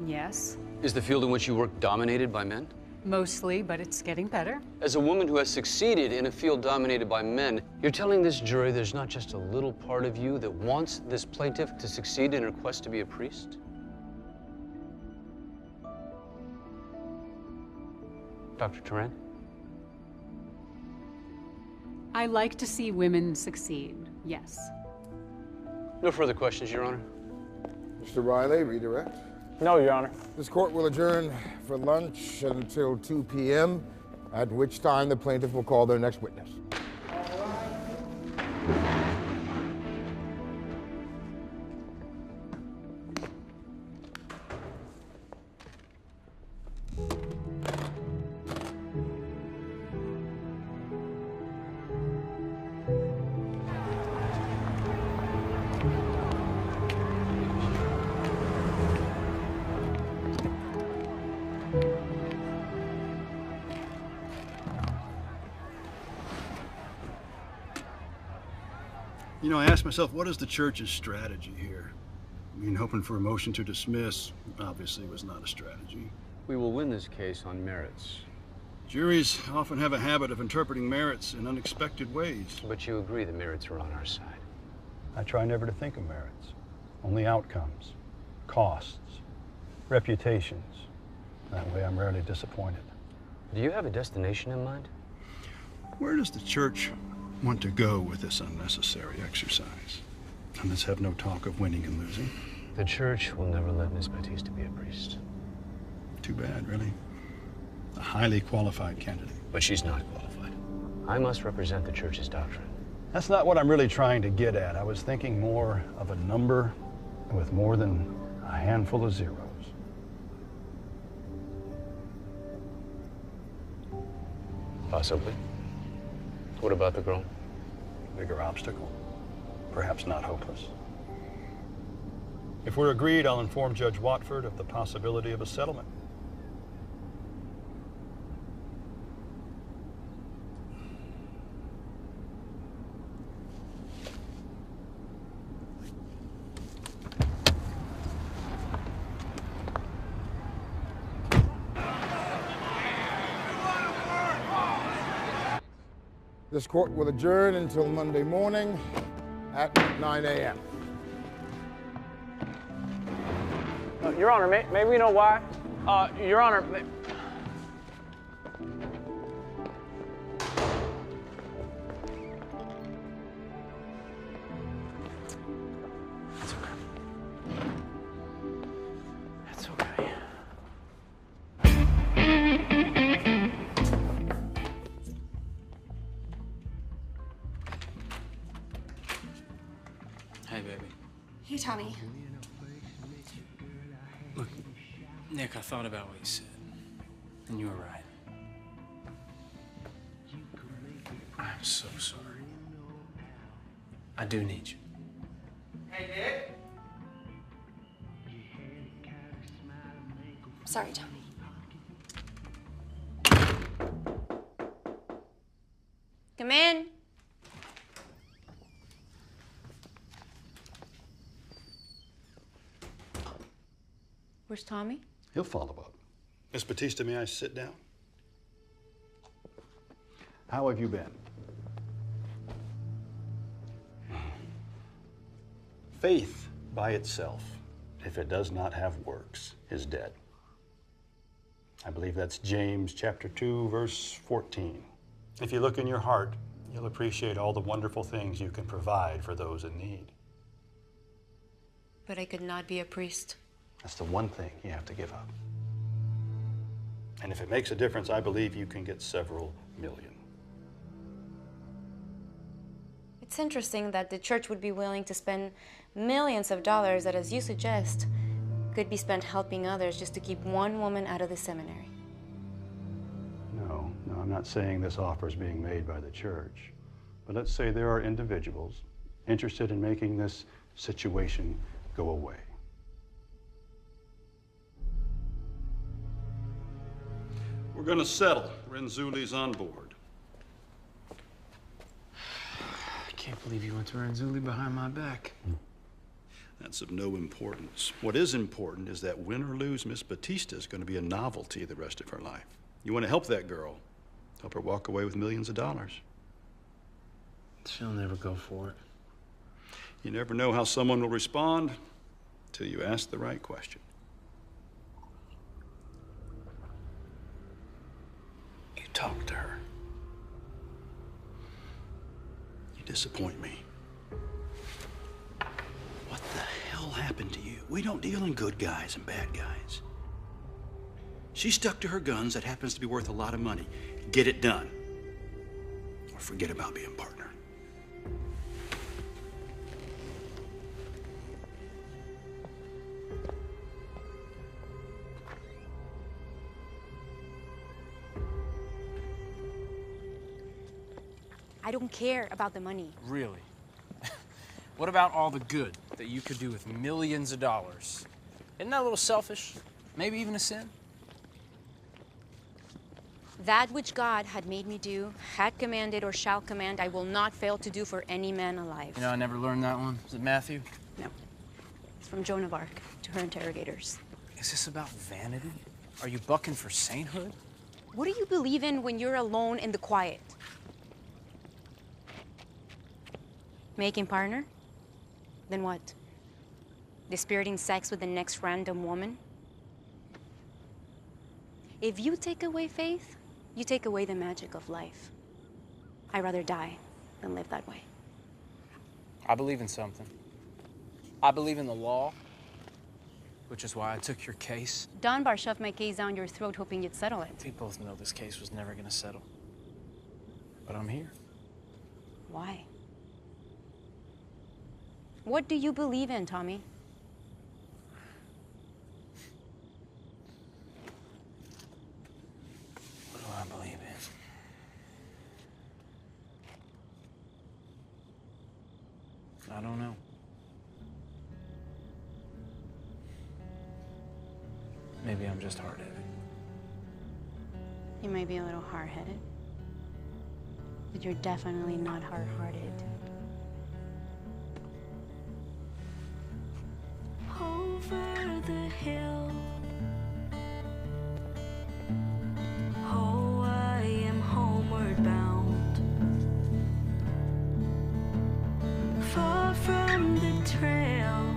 Yes,
Is the field in which you work dominated by men?
mostly, but it's getting better.
As a woman who has succeeded in a field dominated by men, you're telling this jury there's not just a little part of you that wants this plaintiff to succeed in her quest to be a priest? Dr. Turan?
I like to see women succeed, yes.
No further questions, Your Honor.
Mr. Riley, redirect.
No, Your Honor.
This court will adjourn for lunch until 2 p.m., at which time the plaintiff will call their next witness.
You know, I asked myself, what is the church's strategy here? I mean, hoping for a motion to dismiss obviously was not a strategy.
We will win this case on merits.
Juries often have a habit of interpreting merits in unexpected ways.
But you agree the merits are on our side.
I try never to think of merits, only outcomes, costs, reputations. That way I'm rarely disappointed.
Do you have a destination in mind?
Where does the church want to go with this unnecessary exercise? And let's have no talk of winning and losing.
The church will never let Miss Batista be a priest.
Too bad, really. A highly qualified candidate.
But she's not qualified. I must represent the church's doctrine.
That's not what I'm really trying to get at. I was thinking more of a number with more than a handful of zeros.
Possibly. What about the girl?
Bigger obstacle. Perhaps not hopeless. If we're agreed, I'll inform Judge Watford of the possibility of a settlement.
This court will adjourn until Monday morning at 9 a.m.
Your Honor, may we know why? Your Honor, It's okay.
Hey, baby.
Hey, Tommy.
Look, Nick, I thought about what you said, and you were right. I'm so sorry. I do need you.
Hey, Nick.
Sorry, Tommy.
Come in. Where's Tommy?
He'll follow up. Miss Batista, may I sit down? How have you been? Faith by itself, if it does not have works, is dead. I believe that's James chapter 2, verse 14. If you look in your heart, you'll appreciate all the wonderful things you can provide for those in need.
But I could not be a priest.
That's the one thing you have to give up. And if it makes a difference, I believe you can get several million.
It's interesting that the church would be willing to spend millions of dollars that, as you suggest, could be spent helping others just to keep one woman out of the seminary.
No, I'm not saying this offer is being made by the church. But let's say there are individuals interested in making this situation go away. We're going to settle. Renzulli's on board.
I can't believe you went to Renzulli behind my back.
That's of no importance. What is important is that win or lose, Miss Batista is going to be a novelty the rest of her life. You want to help that girl. Help her walk away with millions of dollars.
She'll never go for it.
You never know how someone will respond till you ask the right question.
You talk to her.
disappoint me. What the hell happened to you? We don't deal in good guys and bad guys. She stuck to her guns. That happens to be worth a lot of money. Get it done. Or forget about being partner.
I don't care about the money.
Really? What about all the good that you could do with millions of dollars? Isn't that a little selfish? Maybe even a sin?
That which God had made me do, had commanded or shall command, I will not fail to do for any man alive.
You know, I never learned that one. Is it Matthew?
No. It's from Joan of Arc to her interrogators.
Is this about vanity? Are you bucking for sainthood?
What do you believe in when you're alone in the quiet? Making partner? Then what? Dispiriting sex with the next random woman? If you take away faith, you take away the magic of life. I'd rather die than live that way.
I believe in something. I believe in the law, which is why I took your case.
Dunbar shoved my case down your throat hoping you'd settle it.
We both know this case was never gonna settle. But I'm here.
Why? What do you believe in, Tommy?
What do I believe in? I don't know. Maybe I'm just hard-headed.
You may be a little hard-headed, but you're definitely not hard-hearted.
Over the hill, oh, I am homeward bound, far from the trail,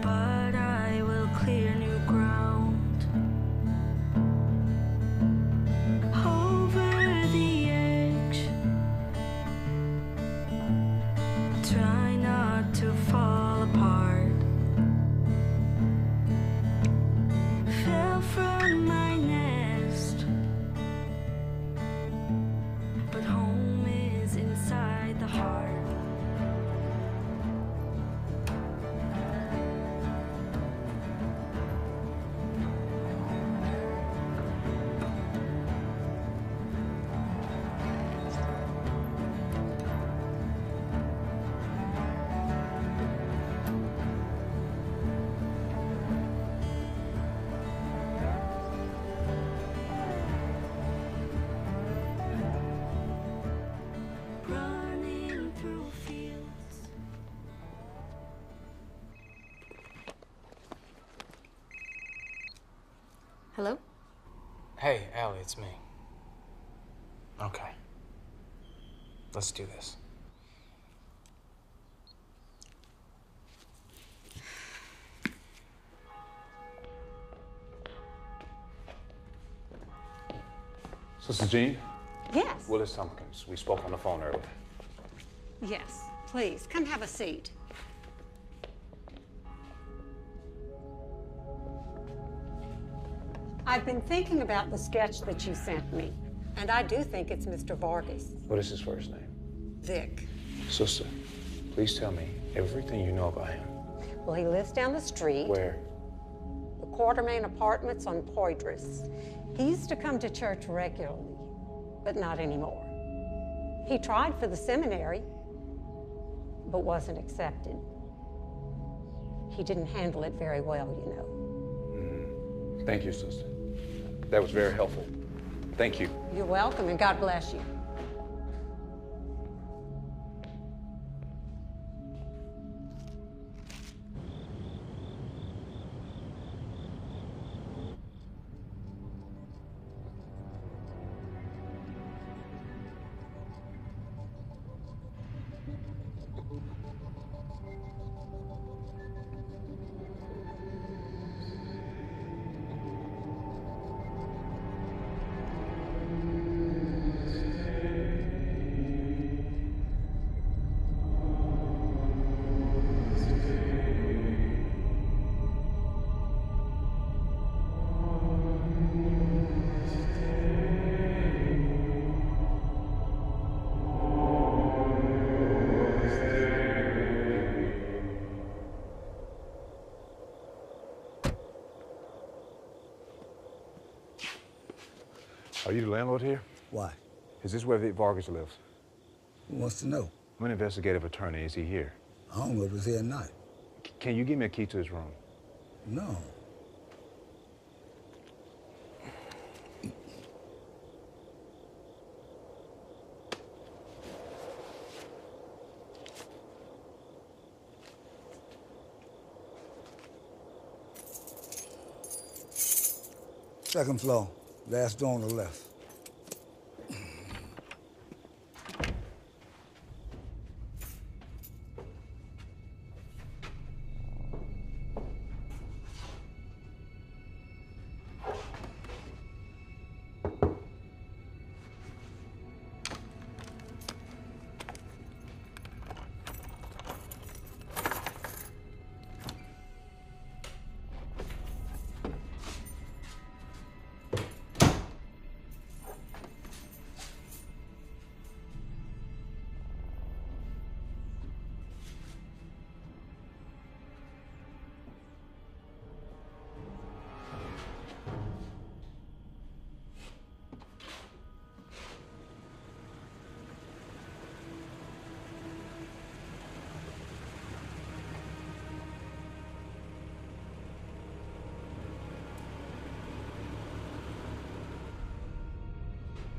but I will clear new ground. Over the edge, try not to fall apart. Fell from my nest, but home is inside the heart. Running through fields.
Hello?
Hey, Allie, it's me. Okay. Let's do this.
Sister Jean?
Yes.
Willis Tompkins. We spoke on the phone earlier.
Yes, please, come have a seat. I've been thinking about the sketch that you sent me, and I do think it's Mr. Vargas.
What is his first name?
Vic.
Sister, please tell me everything you know about him.
Well, he lives down the street.
Where?
The Quartermain Apartments on Poydras. He used to come to church regularly, but not anymore. He tried for the seminary, but wasn't accepted. He didn't handle it very well, you know.
Thank you, sister. That was very helpful. Thank you.
You're welcome, and God bless you.
Are you the landlord here?
Why?
Is this where Vic Vargas lives?
Who wants to know?
I'm an investigative attorney. Is he here?
I don't know if he's here or not.
Can you give me a key to his room?
No. Second floor, last door on the left.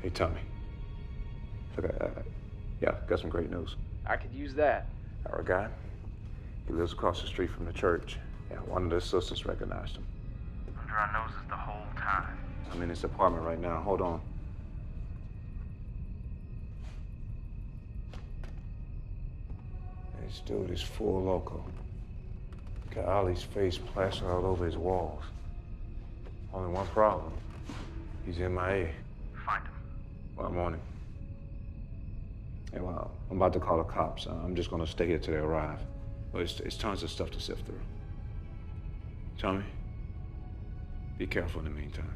Hey, Tommy. Look, yeah, got some great news.
I could use that.
Our guy, he lives across the street from the church. Yeah, one of the sisters recognized him.
Under our noses the whole time.
I'm in his apartment right now. Hold on. This dude is full loco. Got Ollie's face plastered all over his walls. Only one problem. He's MIA.
Find him.
Well, I'm on him. Yeah, well, I'm about to call the cops. I'm just gonna stay here till they arrive. But it's tons of stuff to sift through. Tommy, be careful in the meantime.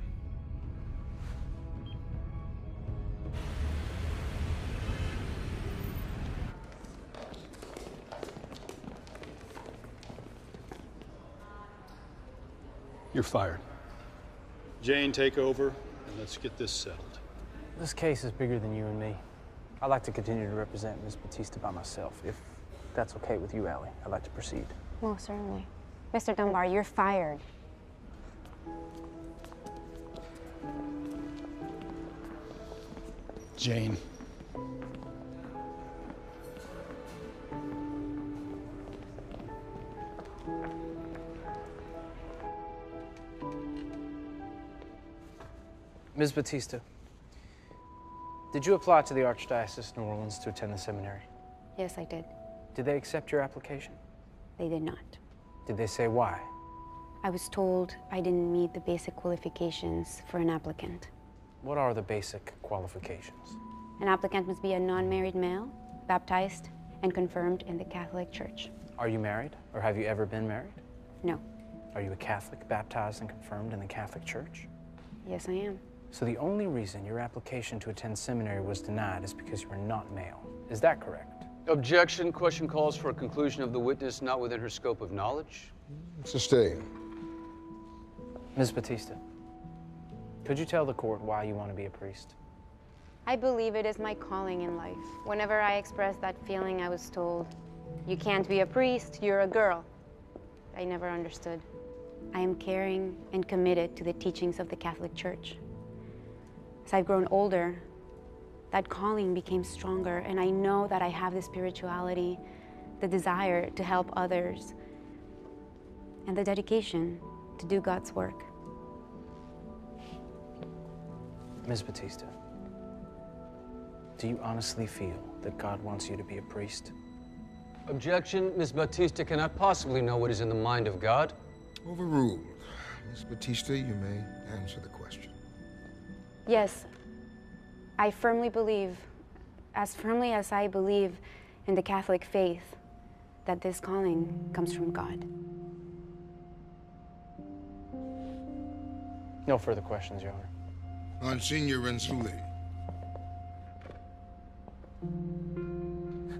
You're fired. Jane, take over, and let's get this settled.
This case is bigger than you and me. I'd like to continue to represent Ms. Batista by myself. If that's okay with you, Allie, I'd like to proceed.
Most certainly. Mr. Dunbar, you're fired.
Jane.
Ms. Batista, did you apply to the Archdiocese of New Orleans to attend the seminary?
Yes, I did.
Did they accept your application?
They did not.
Did they say why?
I was told I didn't meet the basic qualifications for an applicant.
What are the basic qualifications?
An applicant must be a non-married male, baptized, and confirmed in the Catholic Church.
Are you married, or have you ever been married?
No.
Are you a Catholic, baptized, and confirmed in the Catholic Church?
Yes, I am.
So the only reason your application to attend seminary was denied is because you were not male. Is that correct?
Objection. Question calls for a conclusion of the witness not within her scope of knowledge.
Sustained.
Ms. Batista, could you tell the court why you want to be a priest?
I believe it is my calling in life. Whenever I expressed that feeling, I was told, you can't be a priest, you're a girl. I never understood. I am caring and committed to the teachings of the Catholic Church. As I've grown older, that calling became stronger, and I know that I have the spirituality, the desire to help others, and the dedication to do God's work.
Ms. Batista, do you honestly feel that God wants you to be a priest?
Objection. Ms. Batista cannot possibly know what is in the mind of God.
Overruled. Miss Batista, you may answer the question.
Yes, I firmly believe, as firmly as I believe in the Catholic faith, that this calling comes from God.
No further questions, Your Honor.
Monsignor Renzulli.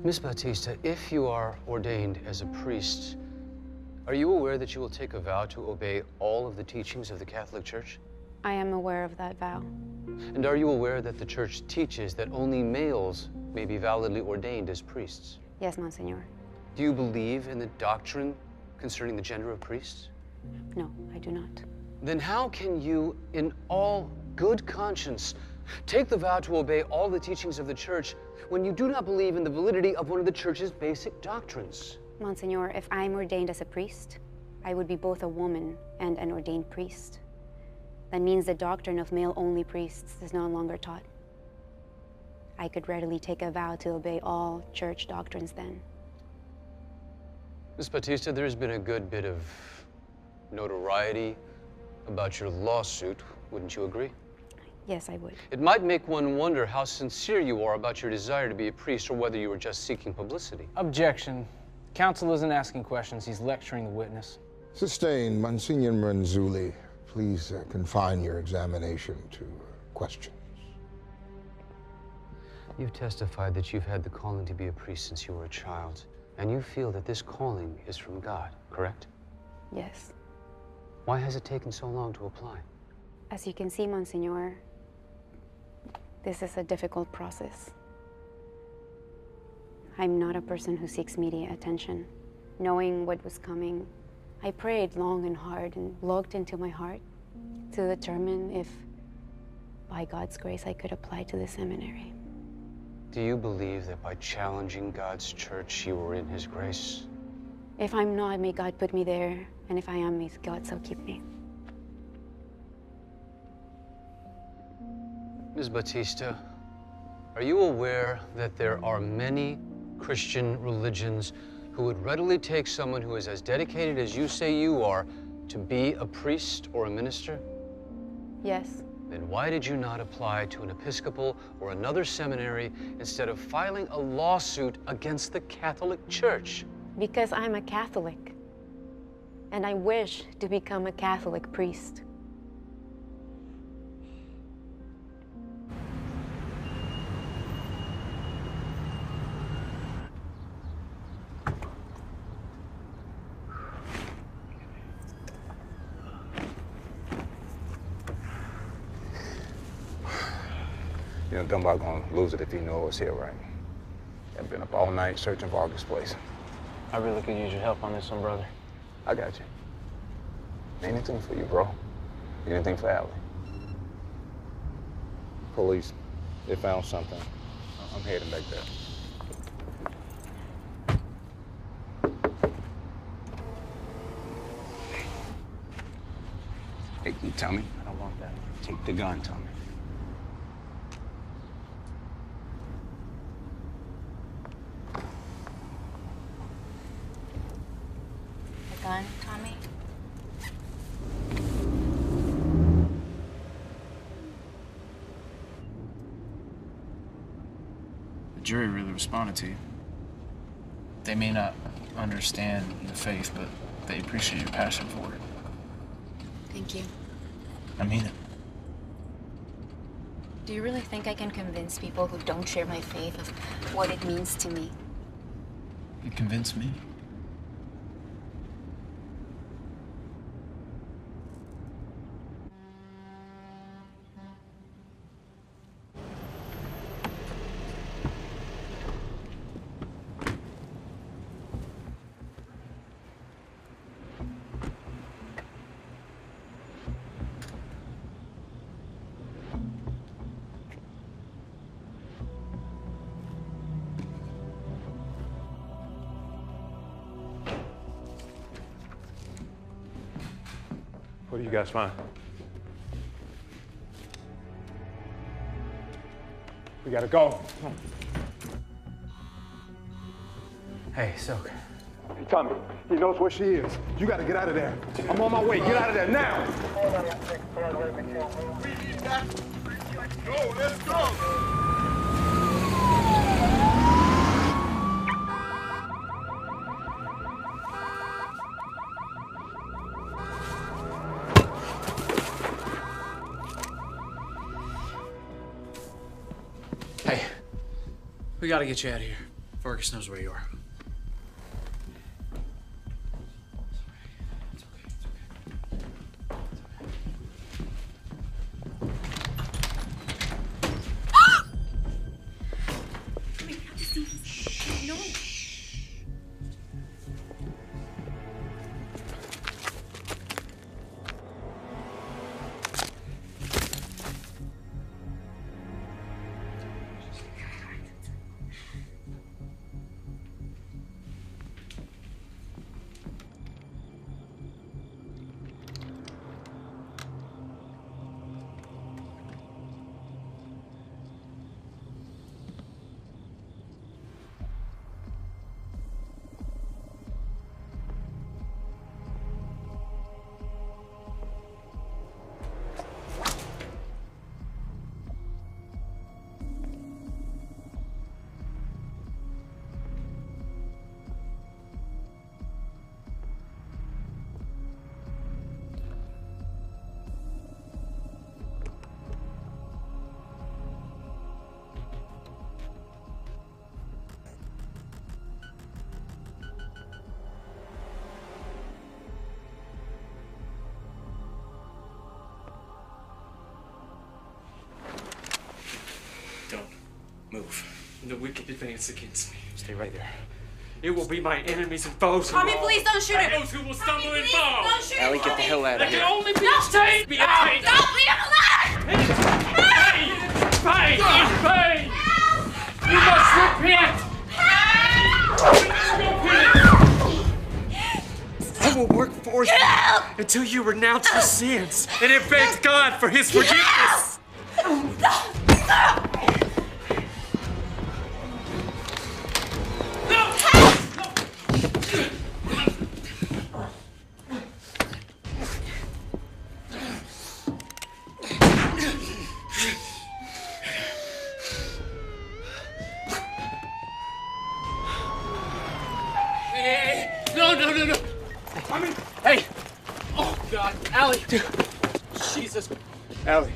Miss Batista, if you are ordained as a priest, are you aware that you will take a vow to obey all of the teachings of the Catholic Church?
I am aware of that vow.
And are you aware that the church teaches that only males may be validly ordained as priests?
Yes, Monsignor.
Do you believe in the doctrine concerning the gender of priests?
No, I do not.
Then how can you, in all good conscience, take the vow to obey all the teachings of the church when you do not believe in the validity of one of the church's basic doctrines?
Monsignor, if I'm ordained as a priest, I would be both a woman and an ordained priest. That means the doctrine of male-only priests is no longer taught. I could readily take a vow to obey all church doctrines then.
Ms. Batista, there's been a good bit of notoriety about your lawsuit, wouldn't you agree?
Yes, I would.
It might make one wonder how sincere you are about your desire to be a priest or whether you were just seeking publicity.
Objection. Counsel isn't asking questions, he's lecturing the witness.
Sustained. Monsignor Marzulli, please confine your examination to questions.
You've testified that you've had the calling to be a priest since you were a child, and you feel that this calling is from God, correct?
Yes.
Why has it taken so long to apply?
As you can see, Monsignor, this is a difficult process. I'm not a person who seeks media attention. Knowing what was coming, I prayed long and hard and looked into my heart to determine if, by God's grace, I could apply to the seminary.
Do you believe that by challenging God's church, you were in His grace?
If I'm not, may God put me there, and if I am, may God so keep me.
Ms. Batista, are you aware that there are many Christian religions who would readily take someone who is as dedicated as you say you are to be a priest or a minister?
Yes.
Then why did you not apply to an Episcopal or another seminary instead of filing a lawsuit against the Catholic Church?
Because I'm a Catholic, and I wish to become a Catholic priest.
You know, Dunbar gonna lose it if he knows it's here, right? I've been up all night searching for August's place.
I really could use your help on this one, brother.
I got you. Anything for you, bro. Anything for Allie. Police, they found something. I'm heading back there. Hey, can you tell me?
I don't want that.
Take the gun, Tommy.
The gun, Tommy?
The jury really responded to you. They may not understand the faith, but they appreciate your passion for it.
Thank you.
I mean it.
Do you really think I can convince people who don't share my faith of what it means to me?
You convinced me.
What do you guys find? We gotta go. Come on.
Hey, Silk.
Tommy, he knows where she is. You gotta get out of there. I'm on my way. Get out of there now.
Go, let's go.
Hey, we gotta get you out of here. Fergus knows where you are.
move. The wicked advance against me.
Stay right there.
It will be my enemies and foes.
Tommy, please don't shoot him.
Those who will stumble and fall.
Don't shoot him.
Allie, get the hell out of
There
here.
can only be a change. Be a change.
Stop, leave him alone!
Pain! Pain! You must repent! I will work for you until you renounce your sins and invite God for his forgiveness. No. I mean, hey. Oh, God. Allie. Jesus. Allie.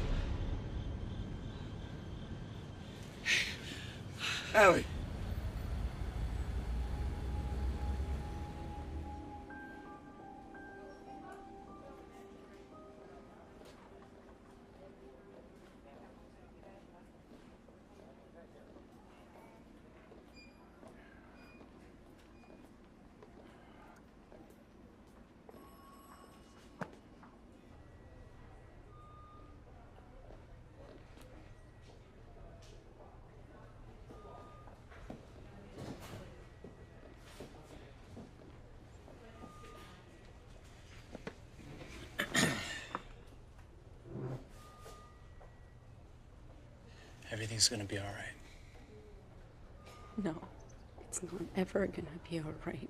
Allie. Everything's gonna be all right.
No, it's not ever gonna be all right.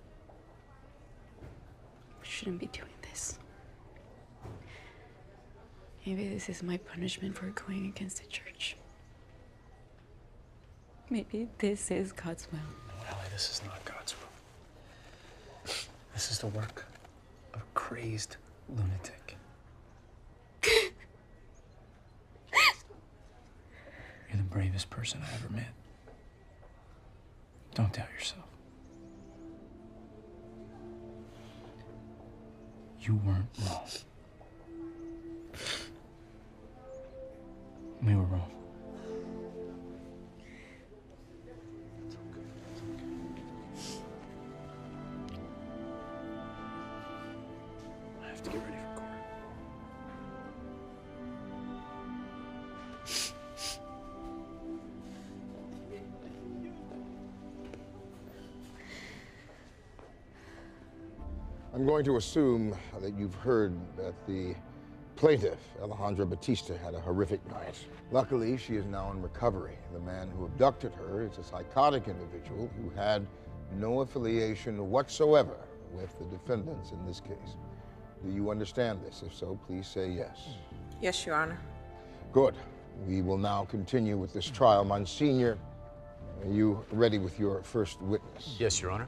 We shouldn't be doing this. Maybe this is my punishment for going against the church. Maybe this is God's will.
No, Allie, this is not God's will. This is the work of a crazed lunatic. You're the bravest person I ever met. Don't doubt yourself. You weren't wrong. We were wrong. I have to get ready for court.
I'm going to assume that you've heard that the plaintiff, Alejandra Batista, had a horrific night. Luckily, she is now in recovery. The man who abducted her is a psychotic individual who had no affiliation whatsoever with the defendants in this case. Do you understand this? If so, please say yes.
Yes, Your Honor.
Good. We will now continue with this trial. Monsignor, are you ready with your first witness?
Yes, Your Honor.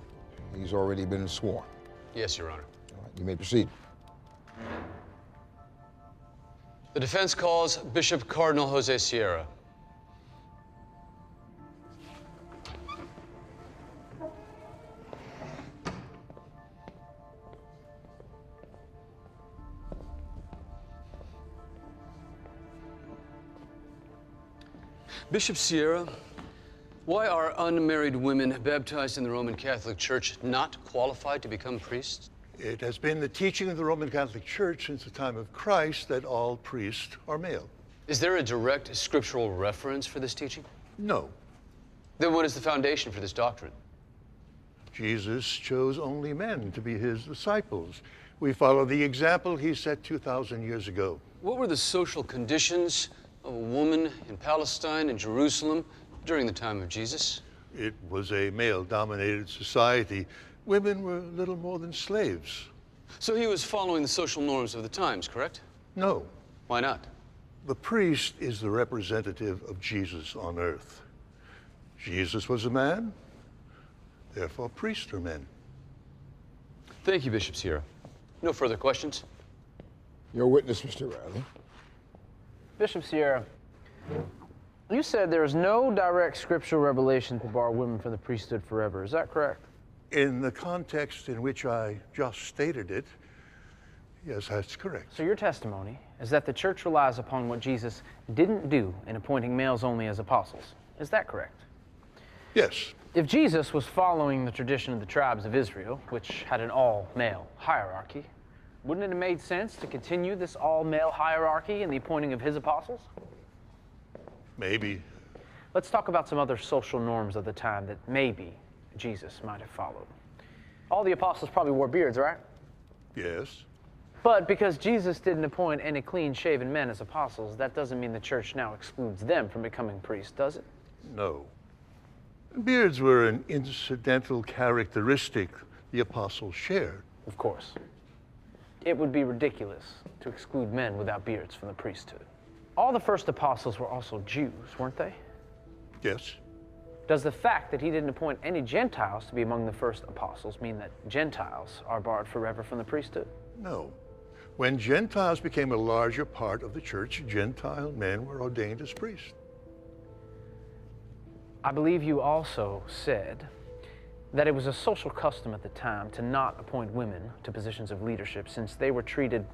He's already been sworn.
Yes, Your Honor.
All right, you may proceed.
The defense calls Bishop Cardinal Jose Sierra. Bishop Sierra, why are unmarried women baptized in the Roman Catholic Church not qualified to become priests?
It has been the teaching of the Roman Catholic Church since the time of Christ that all priests are male.
Is there a direct scriptural reference for this teaching?
No.
Then what is the foundation for this doctrine?
Jesus chose only men to be his disciples. We follow the example he set 2,000 years ago.
What were the social conditions of a woman in Palestine and Jerusalem during the time of Jesus?
It was a male-dominated society. Women were little more than slaves.
So he was following the social norms of the times, correct?
No.
Why not?
The priest is the representative of Jesus on earth. Jesus was a man, therefore priests are men.
Thank you, Bishop Sierra. No further questions?
Your witness, Mr. Riley.
Bishop Sierra, you said there is no direct scriptural revelation to bar women from the priesthood forever. Is that correct?
In the context in which I just stated it, yes, that's correct.
So your testimony is that the church relies upon what Jesus didn't do in appointing males only as apostles. Is that correct?
Yes.
If Jesus was following the tradition of the tribes of Israel, which had an all-male hierarchy, wouldn't it have made sense to continue this all-male hierarchy in the appointing of his apostles?
Maybe.
Let's talk about some other social norms of the time that maybe Jesus might have followed. All the apostles probably wore beards, right?
Yes.
But because Jesus didn't appoint any clean-shaven men as apostles, that doesn't mean the church now excludes them from becoming priests, does it?
No. Beards were an incidental characteristic the apostles shared.
Of course. It would be ridiculous to exclude men without beards from the priesthood. All the first apostles were also Jews, weren't they?
Yes.
Does the fact that he didn't appoint any Gentiles to be among the first apostles mean that Gentiles are barred forever from the priesthood?
No. When Gentiles became a larger part of the church, Gentile men were ordained as priests.
I believe you also said that it was a social custom at the time to not appoint women to positions of leadership since they were treated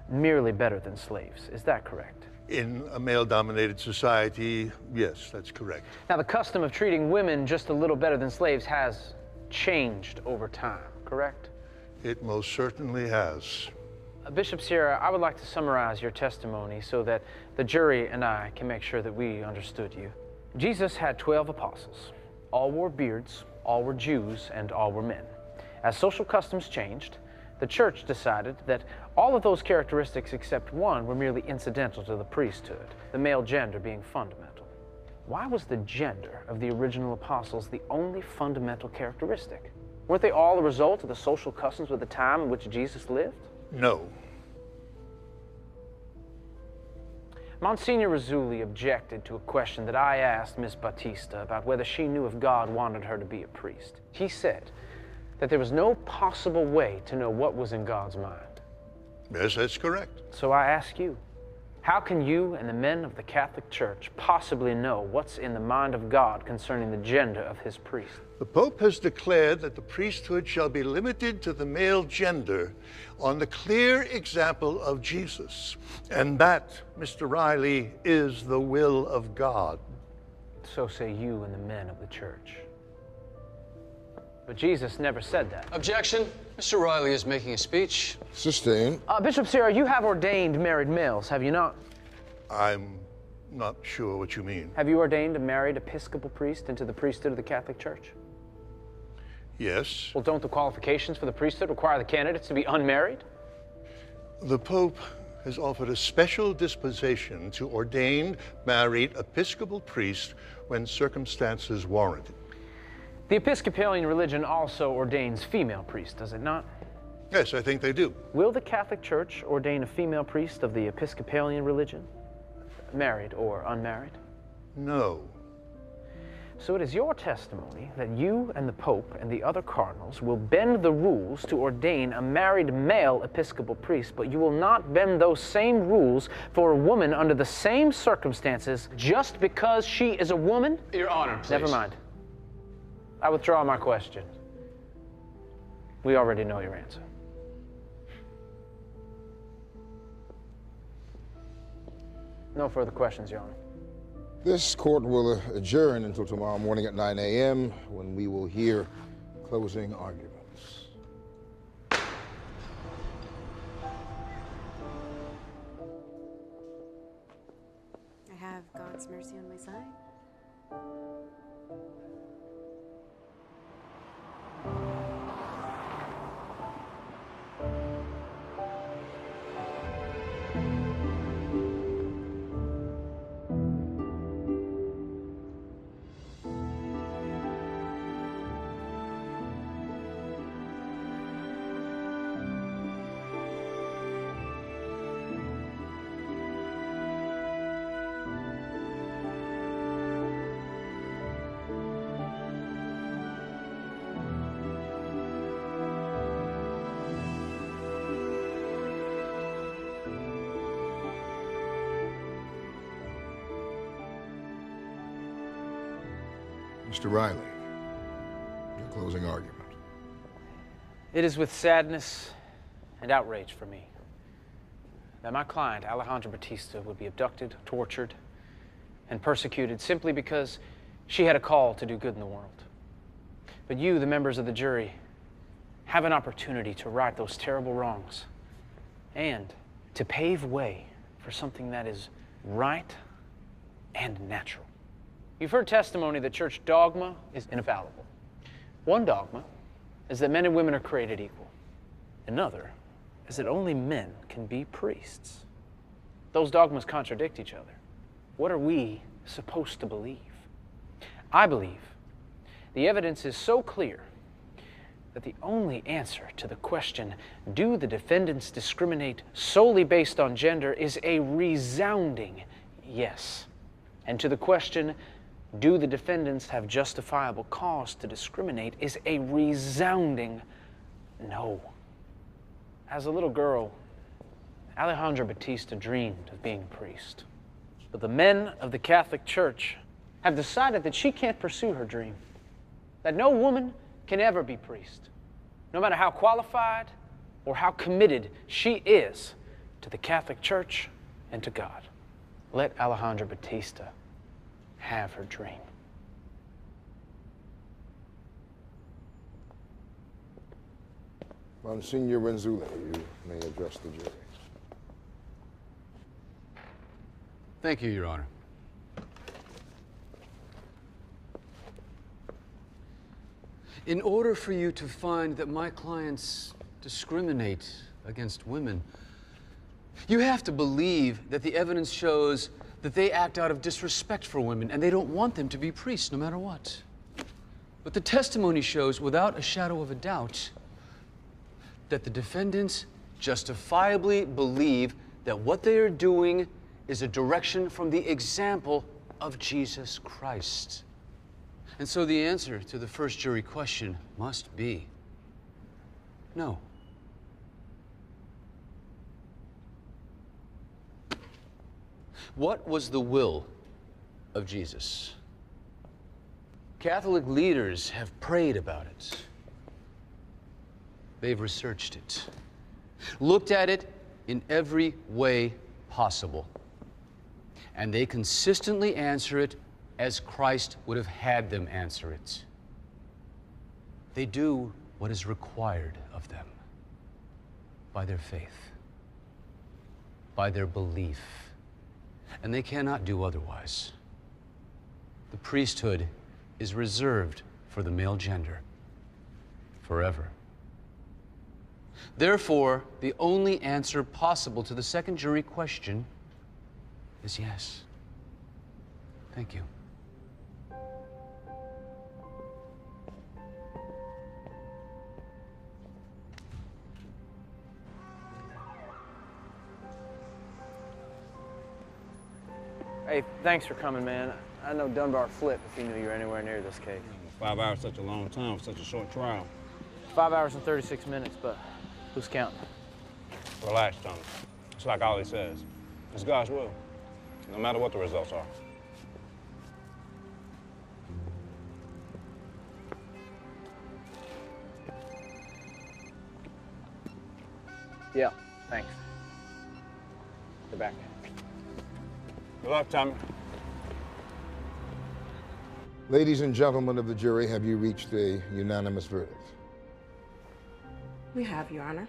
merely better than slaves. Is that correct?
In a male-dominated society, yes, that's correct.
Now, the custom of treating women just a little better than slaves has changed over time, correct?
It most certainly has.
Bishop Sierra, I would like to summarize your testimony so that the jury and I can make sure that we understood you. Jesus had 12 apostles. All wore beards, all were Jews, and all were men. As social customs changed, the church decided that all of those characteristics except one were merely incidental to the priesthood, the male gender being fundamental. Why was the gender of the original apostles the only fundamental characteristic? Weren't they all a result of the social customs of the time in which Jesus lived?
No.
Monsignor Rizzulli objected to a question that I asked Miss Battista about whether she knew if God wanted her to be a priest. He said that there was no possible way to know what was in God's mind.
Yes, that's correct.
So I ask you, how can you and the men of the Catholic Church possibly know what's in the mind of God concerning the gender of his priest?
The Pope has declared that the priesthood shall be limited to the male gender on the clear example of Jesus. And that, Mr. Riley, is the will of God.
So say you and the men of the church. But Jesus never said that.
Objection. Mr. Riley is making a speech.
Sustained.
Bishop Sierra, you have ordained married males, have you not?
I'm not sure what you mean.
Have you ordained a married Episcopal priest into the priesthood of the Catholic Church?
Yes.
Well, don't the qualifications for the priesthood require the candidates to be unmarried?
The Pope has offered a special dispensation to ordain married Episcopal priests when circumstances warrant it.
The Episcopalian religion also ordains female priests, does it not?
Yes, I think they do.
Will the Catholic Church ordain a female priest of the Episcopalian religion, married or unmarried?
No.
So it is your testimony that you and the Pope and the other cardinals will bend the rules to ordain a married male Episcopal priest, but you will not bend those same rules for a woman under the same circumstances just because she is a woman?
Your Honor, please.
Never mind. I withdraw my question. We already know your answer. No further questions, Your Honor.
This court will adjourn until tomorrow morning at 9 a.m. when we will hear closing arguments.
I have God's mercy on my side.
Mr. Riley, your closing argument.
It is with sadness and outrage for me that my client, Alejandra Batista, would be abducted, tortured, and persecuted simply because She had a call to do good in the world. But you, the members of the jury, have an opportunity to right those terrible wrongs and to pave way for something that is right and natural. You've heard testimony that church dogma is infallible. One dogma is that men and women are created equal. Another is that only men can be priests. Those dogmas contradict each other. What are we supposed to believe? I believe the evidence is so clear that the only answer to the question, do the defendants discriminate solely based on gender, is a resounding yes. And to the question, do the defendants have justifiable cause to discriminate, is a resounding no. As a little girl, Alejandra Batista dreamed of being a priest. But the men of the Catholic Church have decided that she can't pursue her dream, that no woman can ever be priest, no matter how qualified or how committed she is to the Catholic Church and to God. Let Alejandra Batista have her dream.
Monsignor Renzulli, you may address the jury.
Thank you, Your Honor. In order for you to find that my clients discriminate against women, you have to believe that the evidence shows that they act out of disrespect for women and they don't want them to be priests no matter what. But the testimony shows, without a shadow of a doubt, that the defendants justifiably believe that what they are doing is a direction from the example of Jesus Christ. And so the answer to the first jury question must be no. What was the will of Jesus? Catholic leaders have prayed about it. They've researched it, looked at it in every way possible, and they consistently answer it as Christ would have had them answer it. They do what is required of them by their faith, by their belief, and they cannot do otherwise. The priesthood is reserved for the male gender forever. Therefore, the only answer possible to the second jury question is yes. Thank you.
Hey, thanks for coming, man. I know Dunbar flipped if he knew you were anywhere near this case.
5 hours, such a long time for such a short trial.
5 hours and 36 minutes, but who's counting?
Relax, Tony. It's like Ollie says. It's God's will, no matter what the results are.
Yeah, thanks. You're back.
Good luck, Tommy.
Ladies and gentlemen of the jury, have you reached a unanimous verdict?
We have, Your Honor.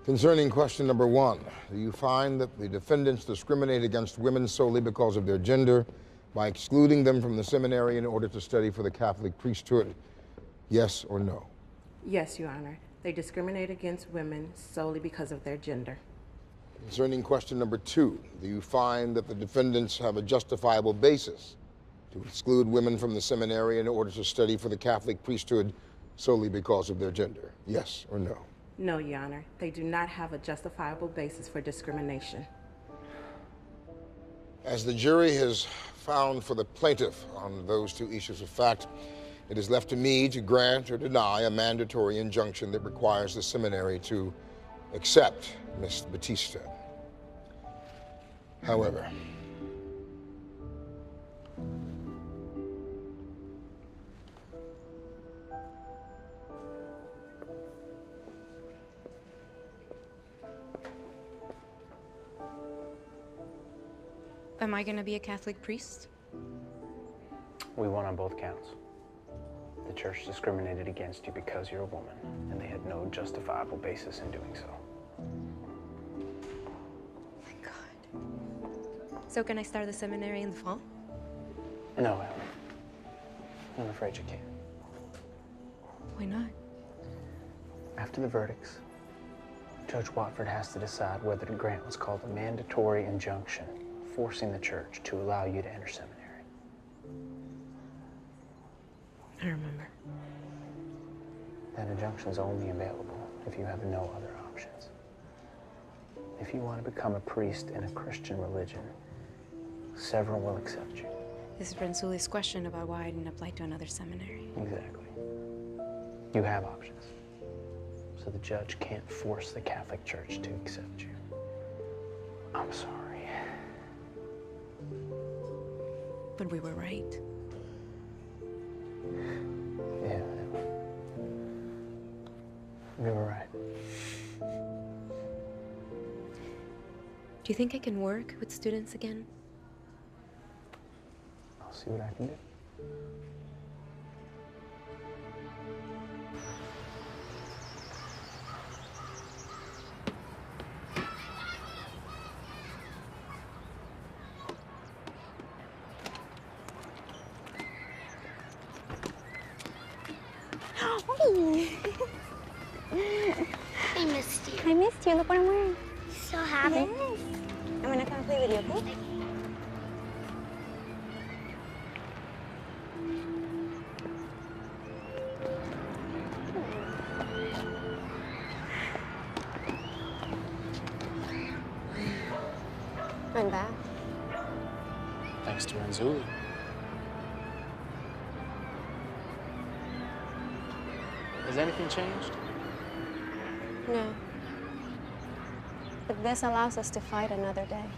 Concerning question number 1, do you find that the defendants discriminate against women solely because of their gender by excluding them from the seminary in order to study for the Catholic priesthood? Yes or no?
Yes, Your Honor. They discriminate against women solely because of their gender.
Concerning question number 2, do you find that the defendants have a justifiable basis to exclude women from the seminary in order to study for the Catholic priesthood solely because of their gender? Yes or no?
No, Your Honor. They do not have a justifiable basis for discrimination.
As the jury has found for the plaintiff on those 2 issues of fact, it is left to me to grant or deny a mandatory injunction that requires the seminary to accept Miss Batista. However,
Am I going to be a Catholic priest?
We won on both counts. The church discriminated against you because you're a woman, and they had no justifiable basis in doing so.
So can I start the seminary in the fall?
No, Ellen. I'm afraid you can't.
Why not?
After the verdicts, Judge Watford has to decide whether to grant what's called a mandatory injunction, forcing the church to allow you to enter seminary.
I remember.
That injunction is only available if you have no other options. If you want to become a priest in a Christian religion, several will accept you.
This is Renzuli's question about why I didn't apply to another seminary.
Exactly. You have options. So the judge can't force the Catholic Church to accept you. I'm sorry.
But we were right.
Yeah, we were right.
Do you think I can work with students again?
I'll see what I can do.
I missed you.
I missed you. Look what I'm wearing.
So happy.
Yes. I'm gonna come play with you, okay? I'm back.
Thanks to Renzulli. Has anything changed?
No. But this allows us to fight another day.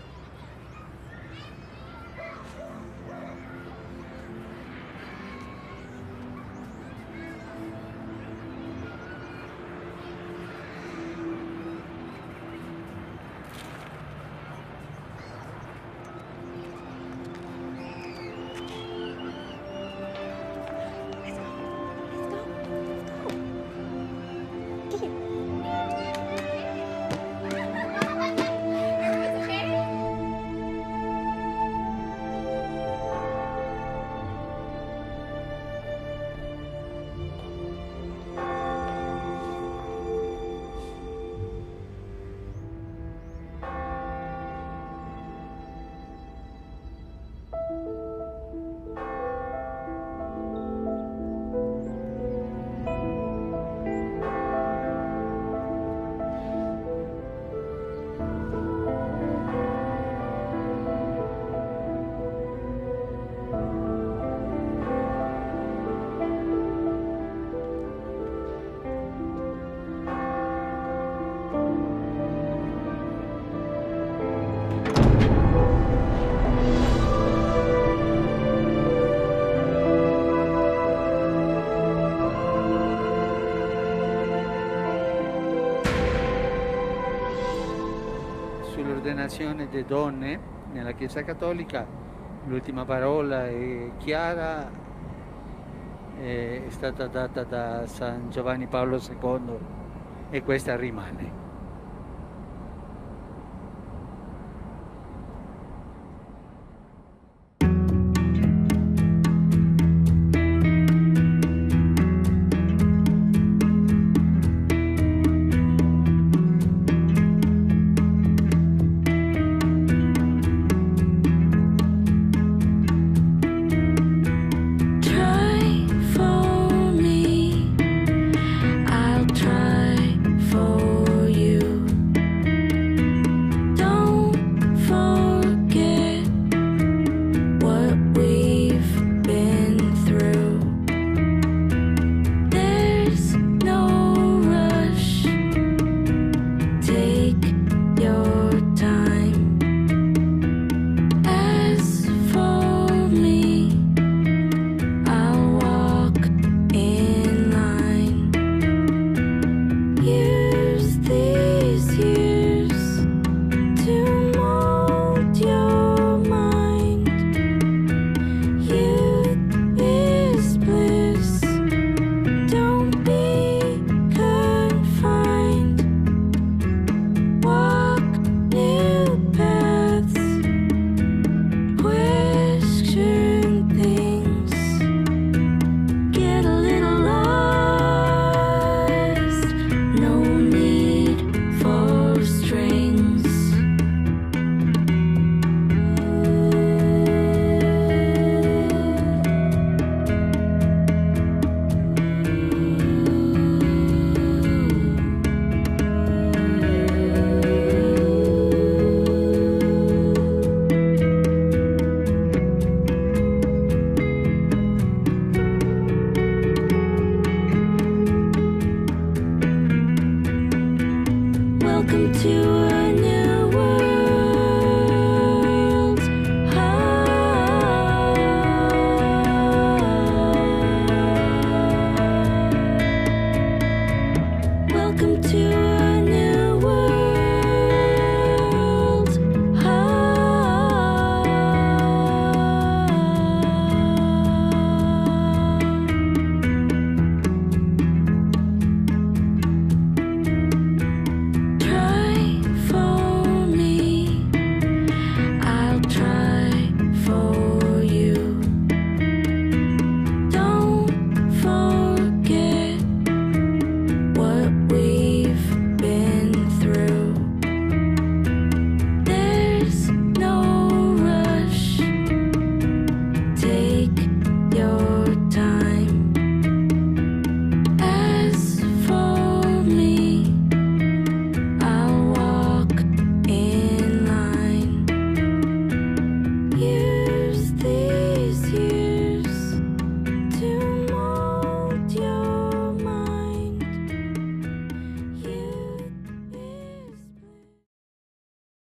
Sull'ordenazione delle donne nella Chiesa Cattolica l'ultima parola è chiara, è stata data da San Giovanni Paolo II e questa rimane.